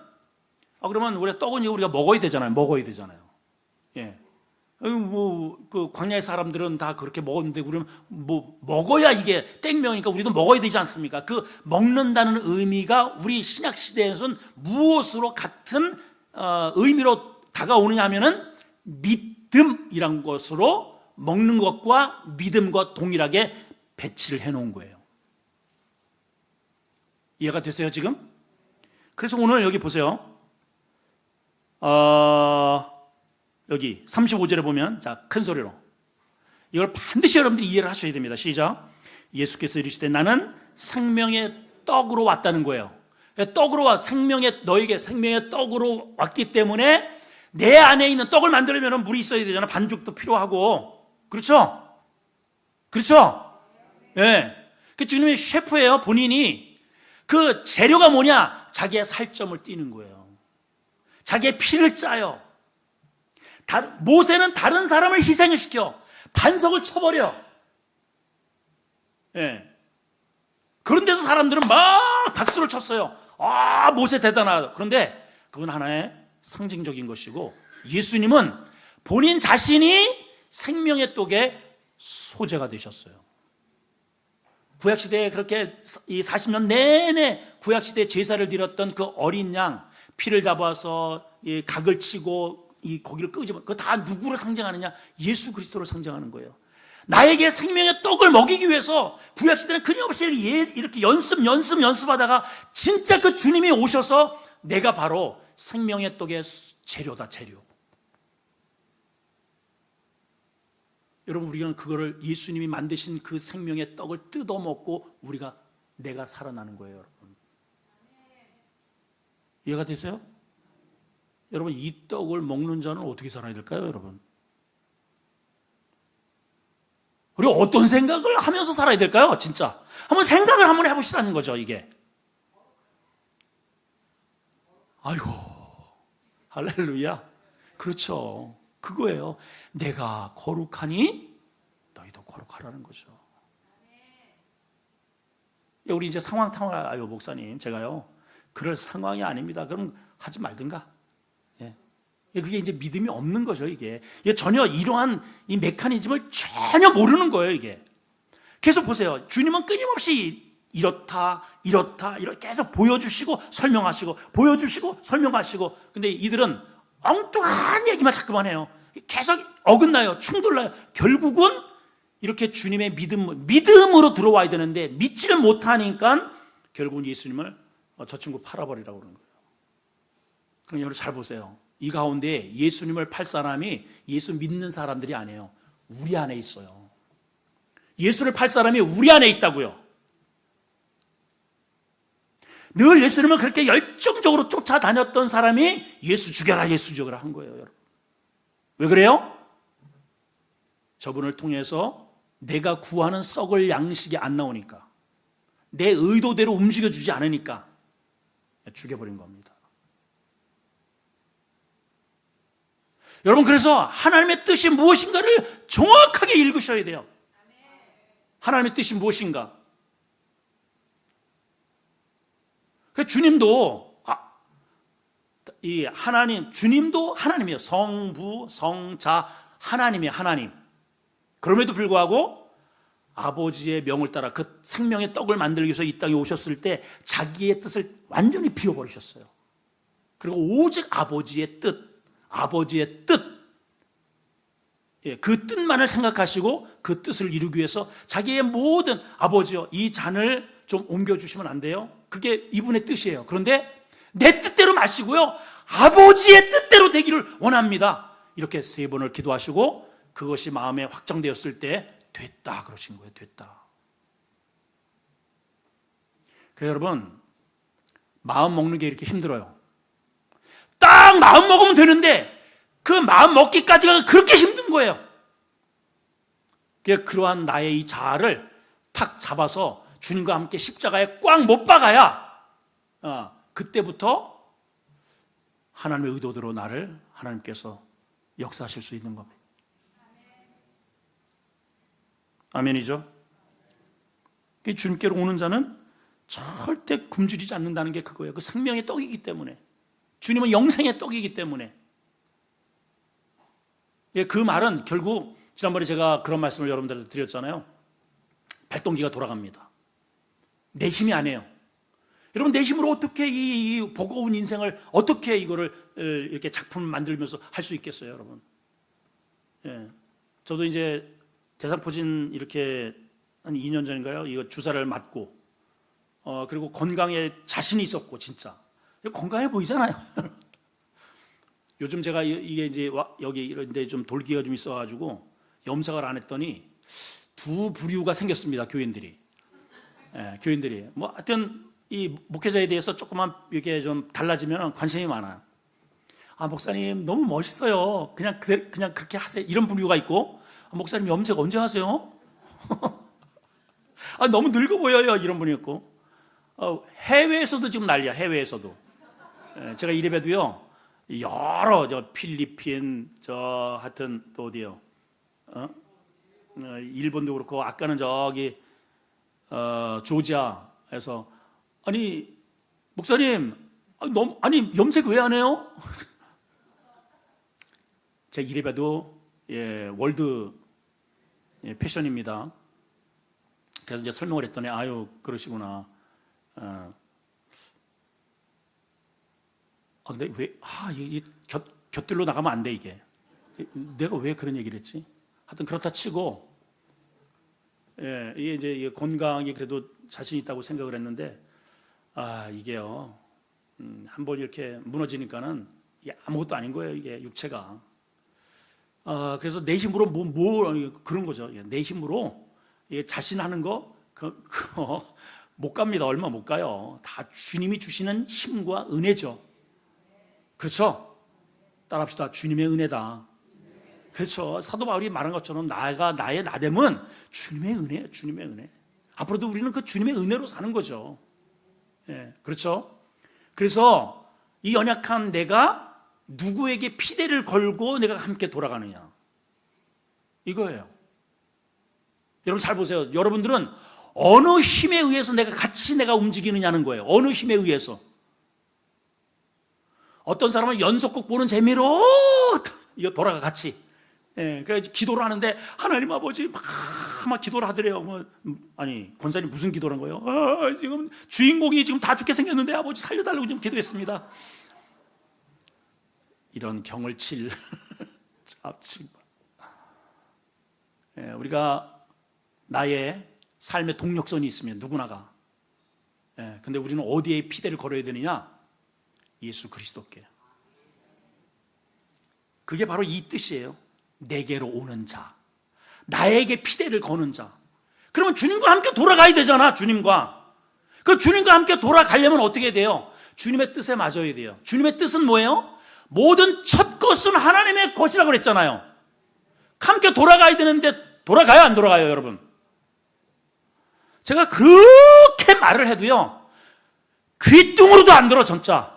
그러면 우리가 떡은 우리가 먹어야 되잖아요. 예. 그 광야의 사람들은 다 그렇게 먹었는데 우리는 먹어야 이게 땡명이니까 우리도 먹어야 되지 않습니까? 그 먹는다는 의미가 우리 신약 시대에서는 무엇으로 같은 의미로 다가오느냐 하면은 믿음이란 것으로 먹는 것과 믿음과 동일하게 배치를 해놓은 거예요. 이해가 되세요 지금? 그래서 오늘 여기 보세요. 여기 35절에 보면, 자, 큰 소리로 이걸 반드시 여러분들이 이해를 하셔야 됩니다. 시작. 예수께서 이르시되 나는 생명의 떡으로 왔다는 거예요. 떡으로 너에게 생명의 떡으로 왔기 때문에 내 안에 있는 떡을 만들려면 물이 있어야 되잖아. 반죽도 필요하고. 그렇죠? 예. 네. 그 주님의 셰프예요. 본인이. 그 재료가 뭐냐? 자기의 살점을 띄는 거예요. 자기의 피를 짜요. 모세는 다른 사람을 희생을 시켜 반석을 쳐버려. 예. 그런데도 사람들은 막 박수를 쳤어요. 모세 대단하다. 그런데 그건 하나의 상징적인 것이고, 예수님은 본인 자신이 생명의 떡의 소재가 되셨어요. 구약시대에 그렇게 이 40년 내내 구약시대에 제사를 드렸던 그 어린 양, 피를 잡아서 이 각을 치고 이 고기를 끄집어, 그거 다 누구를 상징하느냐? 예수 그리스도를 상징하는 거예요. 나에게 생명의 떡을 먹이기 위해서 구약시대는 끊임없이 이렇게 연습하다가 진짜 그 주님이 오셔서 내가 바로 생명의 떡의 재료다, 재료. 여러분, 우리는 그거를 예수님이 만드신 그 생명의 떡을 뜯어먹고 내가 살아나는 거예요, 여러분. 이해가 되세요? 여러분, 이 떡을 먹는 자는 어떻게 살아야 될까요, 여러분? 우리가 어떤 생각을 하면서 살아야 될까요, 진짜? 생각을 한번 해보시라는 거죠, 이게. 아이고, 할렐루야. 그렇죠. 그거예요. 내가 거룩하니 너희도 거룩하라는 거죠. 우리 이제 상황 탐구해요, 목사님. 제가요, 그럴 상황이 아닙니다. 그럼 하지 말든가. 그게 이제 믿음이 없는 거죠, 이게. 전혀 이러한 이 메커니즘을 전혀 모르는 거예요, 이게. 계속 보세요. 주님은 끊임없이 이렇다 이렇게 계속 보여주시고 설명하시고 보여주시고 설명하시고, 근데 이들은 엉뚱한 얘기만 자꾸만 해요. 계속 어긋나요. 충돌나요. 결국은 이렇게 주님의 믿음으로 들어와야 되는데 믿지를 못하니까 결국은 예수님을 저 친구 팔아버리라고 그러는 거예요. 그럼 여러분 잘 보세요. 이 가운데 예수님을 팔 사람이 예수 믿는 사람들이 아니에요. 우리 안에 있어요. 예수를 팔 사람이 우리 안에 있다고요. 늘 예수님을 그렇게 열정적으로 쫓아다녔던 사람이 예수 죽여라 예수 죽여라 한 거예요. 여러분. 왜 그래요? 저분을 통해서 내가 구하는 썩을 양식이 안 나오니까, 내 의도대로 움직여주지 않으니까 죽여버린 겁니다. 여러분, 그래서 하나님의 뜻이 무엇인가를 정확하게 읽으셔야 돼요. 하나님의 뜻이 무엇인가? 주님도 주님도 하나님이에요. 성부, 성자, 하나님이에요. 하나님. 그럼에도 불구하고 아버지의 명을 따라 그 생명의 떡을 만들기 위해서 이 땅에 오셨을 때 자기의 뜻을 완전히 비워버리셨어요. 그리고 오직 아버지의 뜻, 그 뜻만을 생각하시고 그 뜻을 이루기 위해서 자기의 모든, 아버지요, 이 잔을 좀 옮겨주시면 안 돼요? 그게 이분의 뜻이에요. 그런데 내 뜻대로 마시고요, 아버지의 뜻대로 되기를 원합니다. 이렇게 3번을 기도하시고 그것이 마음에 확정되었을 때 됐다 그러신 거예요. 됐다. 그래서 여러분, 마음 먹는 게 이렇게 힘들어요. 딱 마음 먹으면 되는데 그 마음 먹기까지가 그렇게 힘든 거예요. 그러한 나의 이 자아를 탁 잡아서 주님과 함께 십자가에 꽉 못 박아야 그때부터 하나님의 의도대로 나를 하나님께서 역사하실 수 있는 겁니다. 아멘이죠? 주님께로 오는 자는 절대 굶주리지 않는다는 게 그거예요. 그 생명의 떡이기 때문에, 주님은 영생의 떡이기 때문에. 그 말은 결국 지난번에 제가 그런 말씀을 여러분들한테 드렸잖아요. 발동기가 돌아갑니다. 내 힘이 아니에요. 여러분, 내 힘으로 어떻게 이 버거운 인생을 어떻게 이거를 이렇게 작품을 만들면서 할 수 있겠어요, 여러분? 예. 저도 이제 대상포진 이렇게 한 2년 전인가요? 이거 주사를 맞고, 그리고 건강에 자신이 있었고, 진짜 건강해 보이잖아요. 요즘 제가 이게 이제 여기 이런데 좀 돌기가 좀 있어가지고 염색을 안 했더니 2 부류가 생겼습니다. 교인들이. 예, 교인들이 뭐 하여튼 이 목회자에 대해서 조금만 이렇게 좀 달라지면 관심이 많아요. 목사님 너무 멋있어요. 그냥 그렇게 하세요. 이런 부류가 있고, 목사님 염색 언제 하세요? 너무 늙어 보여요. 이런 분이 있고, 해외에서도 지금 난리야. 해외에서도. 예, 제가 이래봬도요, 여러 필리핀, 하여튼 또 어디요? 일본도 그렇고, 아까는 저기 조지아에서, 아니 목사님, 염색 왜 안 해요? 제가 이래봬도 월드 패션입니다. 그래서 이제 설명을 했더니 아유 그러시구나. 근데 왜 이 곁들로 나가면 안 돼. 이게 내가 왜 그런 얘기를 했지? 하여튼 그렇다 치고, 이게 이제 건강이 그래도 자신 있다고 생각을 했는데, 이게요, 한번 이렇게 무너지니까는 이게 아무것도 아닌 거예요. 이게 육체가. 그래서 내 힘으로 그런 거죠. 내 힘으로 자신하는 거 그거 못 갑니다. 얼마 못 가요. 다 주님이 주시는 힘과 은혜죠. 그렇죠? 따라합시다. 주님의 은혜다. 그렇죠. 사도 바울이 말한 것처럼 나의 나됨은 주님의 은혜예요. 주님의 은혜. 앞으로도 우리는 그 주님의 은혜로 사는 거죠. 그렇죠? 그래서 이 연약한 내가 누구에게 피대를 걸고 내가 함께 돌아가느냐, 이거예요. 여러분 잘 보세요. 여러분들은 어느 힘에 의해서 내가 움직이느냐는 거예요. 어느 힘에 의해서. 어떤 사람은 연속극 보는 재미로 이거 돌아가 같이. 예, 그래서 기도를 하는데 하나님 아버지 막 기도를 하더래요. 아니 권사님 무슨 기도를 한 거예요? 지금 주인공이 지금 다 죽게 생겼는데 아버지 살려달라고 지금 기도했습니다. 이런 경을 칠 잡칭. 예, 우리가 나의 삶의 동력선이 있으면 누구나가. 예, 근데 우리는 어디에 피대를 걸어야 되느냐? 예수 그리스도께. 그게 바로 이 뜻이에요. 내게로 오는 자, 나에게 피대를 거는 자. 그러면 주님과 함께 돌아가야 되잖아. 주님과 그 주님과 함께 돌아가려면 어떻게 돼요? 주님의 뜻에 맞아야 돼요. 주님의 뜻은 뭐예요? 모든 첫 것은 하나님의 것이라고 그랬잖아요. 함께 돌아가야 되는데 돌아가요 안 돌아가요 여러분? 제가 그렇게 말을 해도요 귀뚱으로도 안 들어 진짜.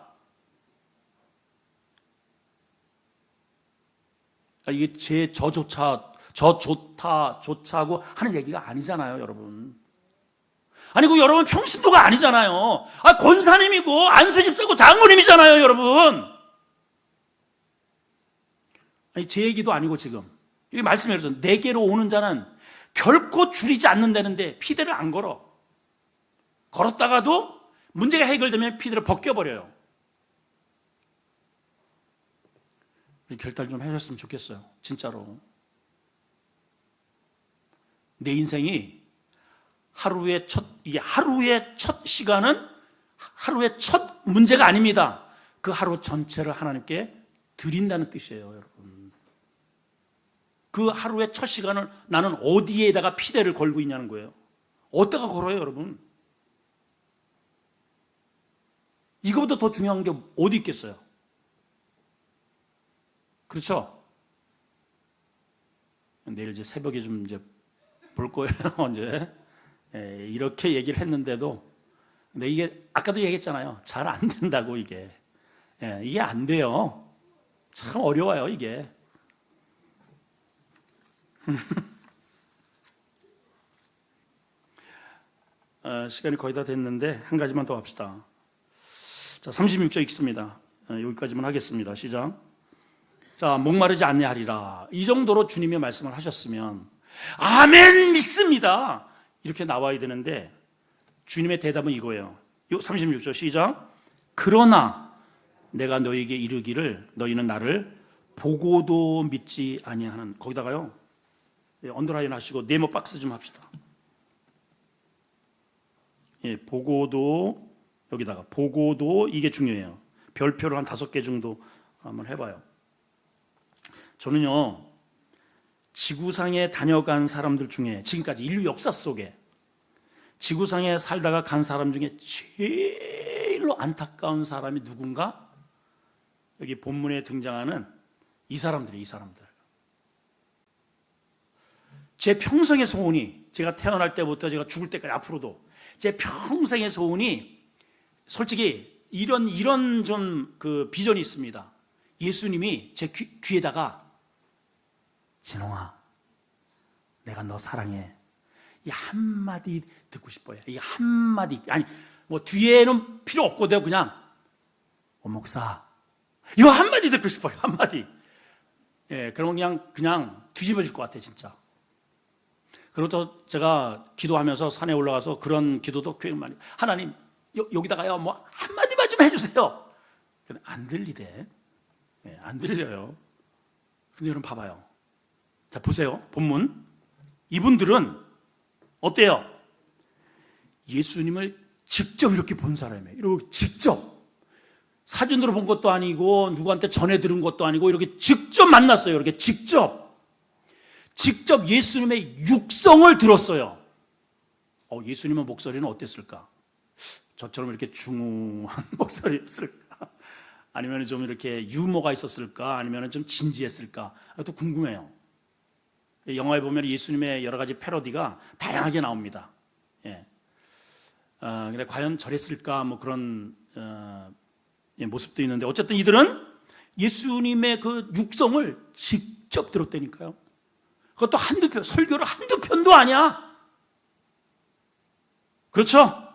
이게 저조차 좋다고 하는 얘기가 아니잖아요 여러분. 아니고 여러분 평신도가 아니잖아요. 권사님이고 안수집사고 장로님이잖아요 여러분. 아니 제 얘기도 아니고 지금 여기 말씀해 주셨죠. 내게로 오는 자는 결코 줄이지 않는다는데 피대를 안 걸어. 걸었다가도 문제가 해결되면 피대를 벗겨버려요. 결단 좀 해줬으면 좋겠어요. 진짜로. 내 인생이 하루의 첫 시간은 하루의 첫 문제가 아닙니다. 그 하루 전체를 하나님께 드린다는 뜻이에요, 여러분. 그 하루의 첫 시간을 나는 어디에다가 피대를 걸고 있냐는 거예요. 어디다가 걸어요, 여러분? 이거보다 더 중요한 게 어디 있겠어요? 그렇죠? 내일 이제 새벽에 좀 이제 볼 거예요, 이제. 이렇게 얘기를 했는데도, 근데 이게 아까도 얘기했잖아요. 잘 안 된다고 이게. 이게 안 돼요. 참 어려워요, 이게. 시간이 거의 다 됐는데 한 가지만 더 합시다. 자, 36절 읽습니다. 여기까지만 하겠습니다. 시작. 자, 목마르지 않냐하리라. 이 정도로 주님의 말씀을 하셨으면 아멘 믿습니다 이렇게 나와야 되는데 주님의 대답은 이거예요. 36절 시작. 그러나 내가 너에게 이르기를 너희는 나를 보고도 믿지 아니하는. 거기다가요 언더라인 하시고 네모 박스 좀 합시다. 보고도, 여기다가 보고도, 이게 중요해요. 별표를 한 5개 정도 한번 해봐요. 저는요 지구상에 다녀간 사람들 중에 지금까지 인류 역사 속에 지구상에 살다가 간 사람 중에 제일로 안타까운 사람이 누군가? 여기 본문에 등장하는 이 사람들이에요. 이 사람들. 제 평생의 소원이, 제가 태어날 때부터 제가 죽을 때까지 앞으로도 제 평생의 소원이, 솔직히 이런 좀 그 비전이 있습니다. 예수님이 제 귀에다가 진홍아, 내가 너 사랑해. 이 한마디 듣고 싶어요. 이 한마디. 아니, 뭐 뒤에는 필요 없거든요. 그냥 목사, 이거 한마디 듣고 싶어요. 한마디. 그러면 그냥 뒤집어질 것 같아요, 진짜. 그리고 또 제가 기도하면서 산에 올라가서 그런 기도도 꽤 많이. 하나님, 여기다가요, 뭐 한마디만 좀 해주세요. 근데 안 들리대. 안 들려요. 근데 여러분 봐봐요. 자, 보세요. 본문. 이분들은 어때요? 예수님을 직접 이렇게 본 사람이에요. 이렇게 직접. 사진으로 본 것도 아니고 누구한테 전해 들은 것도 아니고 이렇게 직접 만났어요. 이렇게 직접 예수님의 육성을 들었어요. 예수님의 목소리는 어땠을까? 저처럼 이렇게 중후한 목소리였을까? 아니면 좀 이렇게 유머가 있었을까? 아니면 좀 진지했을까? 또 궁금해요. 영화에 보면 예수님의 여러 가지 패러디가 다양하게 나옵니다. 근데 과연 저랬을까? 뭐 그런 모습도 있는데, 어쨌든 이들은 예수님의 그 육성을 직접 들었다니까요. 그것도 한두 편, 설교를 한두 편도 아니야. 그렇죠?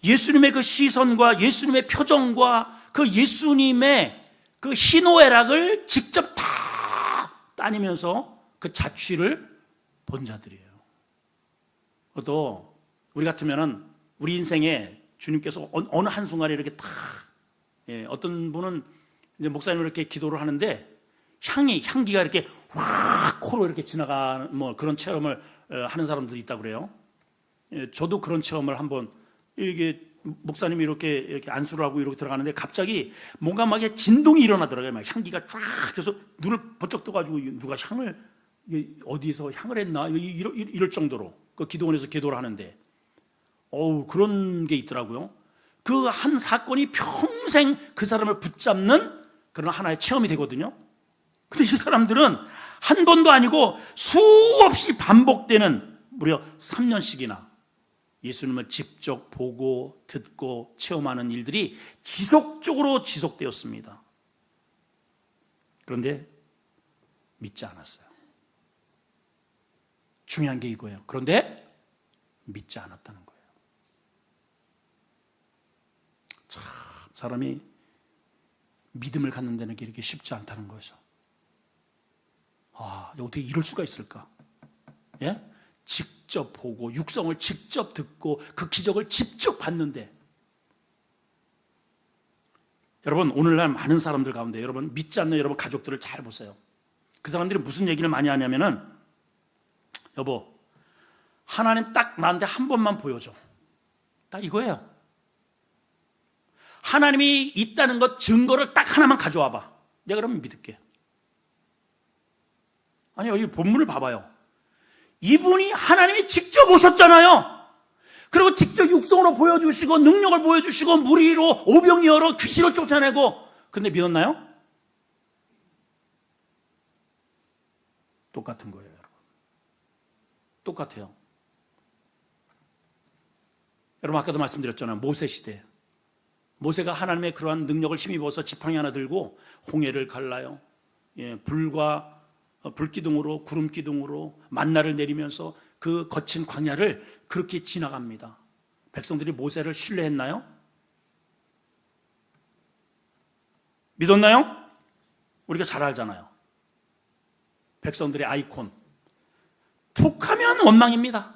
예수님의 그 시선과 예수님의 표정과 그 예수님의 그 희노애락을 직접 다 따니면서 그 자취를 본 자들이에요. 또 우리 같으면은 우리 인생에 주님께서 어느 한순간에 이렇게 탁, 어떤 분은 이제 목사님을 이렇게 기도를 하는데 향기가 이렇게 확 코로 이렇게 지나가는 뭐 그런 체험을 하는 사람도 있다고 그래요. 저도 그런 체험을 한번, 이게 목사님이 이렇게 안수를 하고 이렇게 들어가는데 갑자기 뭔가 막 진동이 일어나더라고요. 막 향기가 쫙. 그래서 눈을 번쩍 떠가지고 누가 향을, 어디서 향을 했나 이럴 정도로 그 기도원에서 기도를 하는데, 그런 게 있더라고요. 그 한 사건이 평생 그 사람을 붙잡는 그런 하나의 체험이 되거든요. 근데 이 사람들은 한 번도 아니고 수없이 반복되는 무려 3년씩이나 예수님을 직접 보고 듣고 체험하는 일들이 지속적으로 지속되었습니다. 그런데 믿지 않았어요. 중요한 게 이거예요. 그런데 믿지 않았다는 거예요. 참 사람이 믿음을 갖는다는 게 이렇게 쉽지 않다는 거죠. 어떻게 이럴 수가 있을까? 예? 직접 보고 육성을 직접 듣고 그 기적을 직접 봤는데, 여러분 오늘날 많은 사람들 가운데 여러분 믿지 않는 여러분 가족들을 잘 보세요. 그 사람들이 무슨 얘기를 많이 하냐면은, 여보 하나님 딱 나한테 한 번만 보여줘, 딱 이거예요. 하나님이 있다는 것 증거를 딱 하나만 가져와봐, 내가 그러면 믿을게. 아니 여기 본문을 봐봐요. 이분이 하나님이 직접 오셨잖아요. 그리고 직접 육성으로 보여주시고 능력을 보여주시고 무리로 오병이어로 귀신을 쫓아내고, 근데 믿었나요? 똑같은 거예요, 여러분. 똑같아요. 여러분 아까도 말씀드렸잖아요. 모세 시대, 모세가 하나님의 그러한 능력을 힘입어서 지팡이 하나 들고 홍해를 갈라요. 불기둥으로 구름기둥으로 만나를 내리면서 그 거친 광야를 그렇게 지나갑니다. 백성들이 모세를 신뢰했나요? 믿었나요? 우리가 잘 알잖아요. 백성들의 아이콘, 툭하면 원망입니다.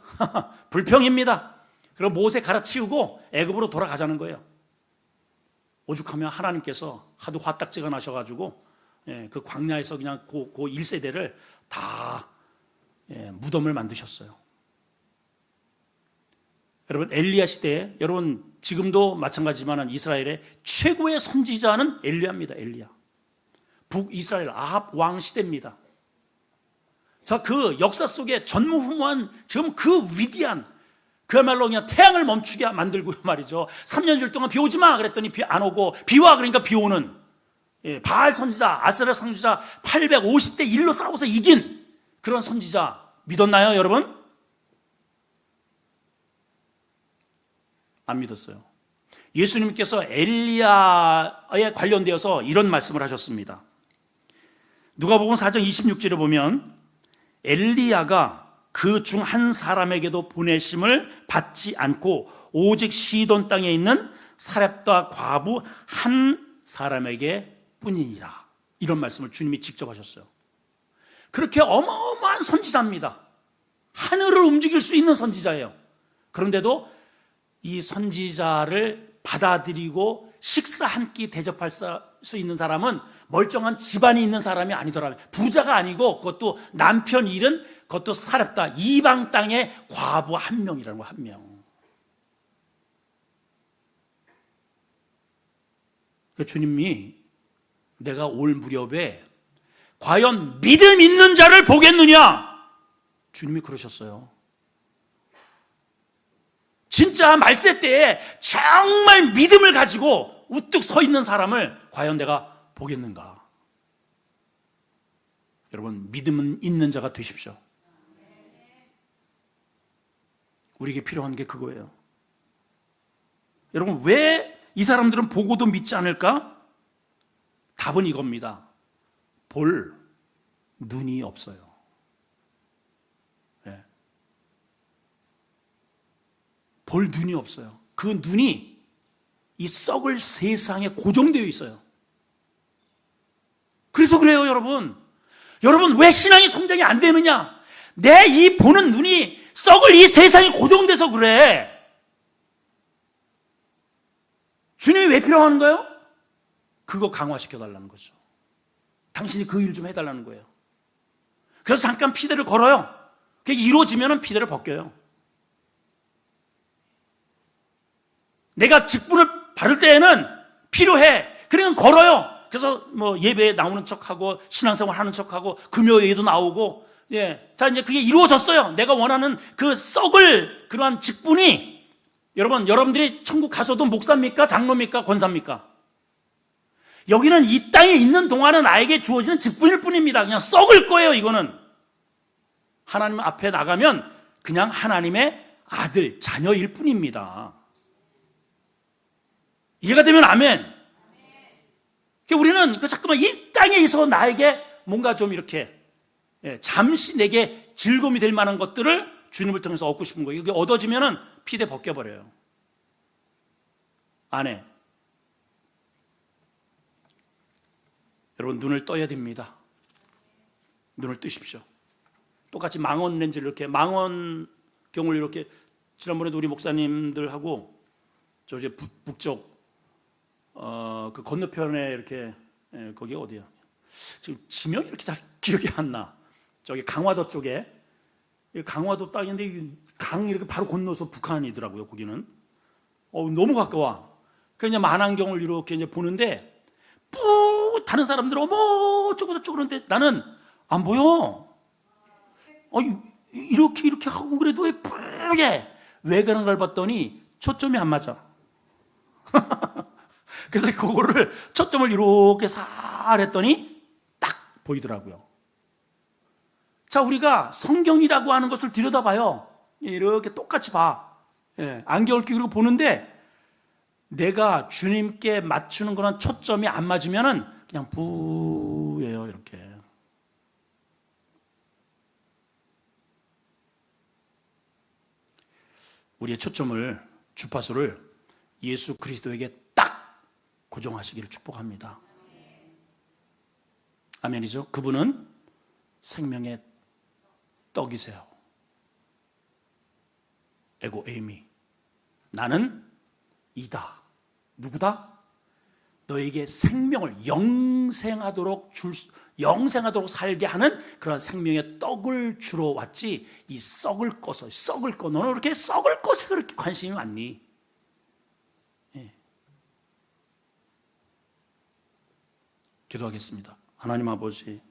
불평입니다. 그리고 모세 갈아치우고 애굽으로 돌아가자는 거예요. 오죽하면 하나님께서 하도 화딱지가 나셔가지고 그 광야에서 그냥 그 1세대를 다 무덤을 만드셨어요. 여러분 엘리야 시대에, 여러분 지금도 마찬가지지만 이스라엘의 최고의 선지자는 엘리야입니다. 엘리야. 북이스라엘 아합 왕 시대입니다. 자, 그 역사 속에 전무후무한 지금 그 위대한, 그야말로 그냥 태양을 멈추게 만들고요 말이죠. 3년줄 동안 비 오지 마 그랬더니 비 안 오고, 비와 그러니까 비 오는, 바알 선지자, 아세라 선지자 850대 1로 싸워서 이긴 그런 선지자 믿었나요, 여러분? 안 믿었어요. 예수님께서 엘리야에 관련되어서 이런 말씀을 하셨습니다. 누가복음 4장 26절에 보면, 엘리야가 그 중 한 사람에게도 보내심을 받지 않고 오직 시돈 땅에 있는 사렙다 과부 한 사람에게 뿐이니라. 이런 말씀을 주님이 직접 하셨어요. 그렇게 어마어마한 선지자입니다. 하늘을 움직일 수 있는 선지자예요. 그런데도 이 선지자를 받아들이고 식사 한 끼 대접할 수 있는 사람은 멀쩡한 집안이 있는 사람이 아니더라고요. 부자가 아니고, 그것도 남편 일은 그것도 사렙다 이방 땅의 과부 한 명이라는 거, 한 명. 주님이 내가 올 무렵에 과연 믿음 있는 자를 보겠느냐, 주님이 그러셨어요. 진짜 말세 때에 정말 믿음을 가지고 우뚝 서 있는 사람을 과연 내가 보겠는가? 여러분 믿음 있는 자가 되십시오. 우리에게 필요한 게 그거예요. 여러분 왜 이 사람들은 보고도 믿지 않을까? 답은 이겁니다. 볼 눈이 없어요. 네. 볼 눈이 없어요. 그 눈이 이 썩을 세상에 고정되어 있어요. 그래서 그래요, 여러분. 여러분, 왜 신앙이 성장이 안 되느냐? 내 이 보는 눈이 썩을 이 세상에 고정돼서 그래. 주님이 왜 필요한 거예요? 그거 강화시켜달라는 거죠. 당신이 그 일 좀 해달라는 거예요. 그래서 잠깐 피대를 걸어요. 그게 이루어지면 피대를 벗겨요. 내가 직분을 받을 때에는 필요해. 그러면 걸어요. 그래서 뭐 예배에 나오는 척하고 신앙생활 하는 척하고 금요예도 나오고, 예. 자, 이제 그게 이루어졌어요. 내가 원하는 그 썩을 그러한 직분이, 여러분들이 천국 가서도 목사입니까? 장로입니까? 권사입니까? 여기는 이 땅에 있는 동안은 나에게 주어지는 직분일 뿐입니다. 그냥 썩을 거예요, 이거는. 하나님 앞에 나가면 그냥 하나님의 아들, 자녀일 뿐입니다. 이해가 되면 아멘. 우리는 잠깐만 이 땅에 있어 나에게 뭔가 좀 이렇게 잠시 내게 즐거움이 될 만한 것들을 주님을 통해서 얻고 싶은 거예요. 이게 얻어지면은 피대 벗겨버려요. 안 해. 여러분, 눈을 떠야 됩니다. 눈을 뜨십시오. 똑같이 망원 렌즈를 이렇게, 망원경을 이렇게, 지난번에도 우리 목사님들하고 저 이제 북쪽 그 건너편에 이렇게, 거기가 어디야? 지금 지명이 이렇게 잘 기억이 안 나. 저기 강화도 쪽에, 강화도 땅인데 강 이렇게 바로 건너서 북한이더라고요. 거기는 너무 가까워. 그냥 만안경을 이렇게 이제 보는데 다른 사람들 어머 어쩌고 저쩌고 그러는데 나는 안 보여. 이렇게 하고 그래도 왜 푸르게, 왜 그런 걸 봤더니 초점이 안 맞아. 그래서 그거를 초점을 이렇게 살 했더니 딱 보이더라고요. 자, 우리가 성경이라고 하는 것을 들여다봐요. 이렇게 똑같이 봐. 안경을 끼고 보는데 내가 주님께 맞추는 그런 초점이 안 맞으면은 그냥 부예요, 이렇게. 우리의 초점을, 주파수를 예수 그리스도에게 딱 고정하시기를 축복합니다. 아멘이죠? 그분은 생명의 떡이세요. 에고 에이미. 나는 이다. 누구다? 너에게 생명을 영생하도록 살게 하는 그런 생명의 떡을 주러 왔지, 이 썩을 거, 너는 그렇게 썩을 것에 그렇게 관심이 많니? 기도하겠습니다. 하나님 아버지,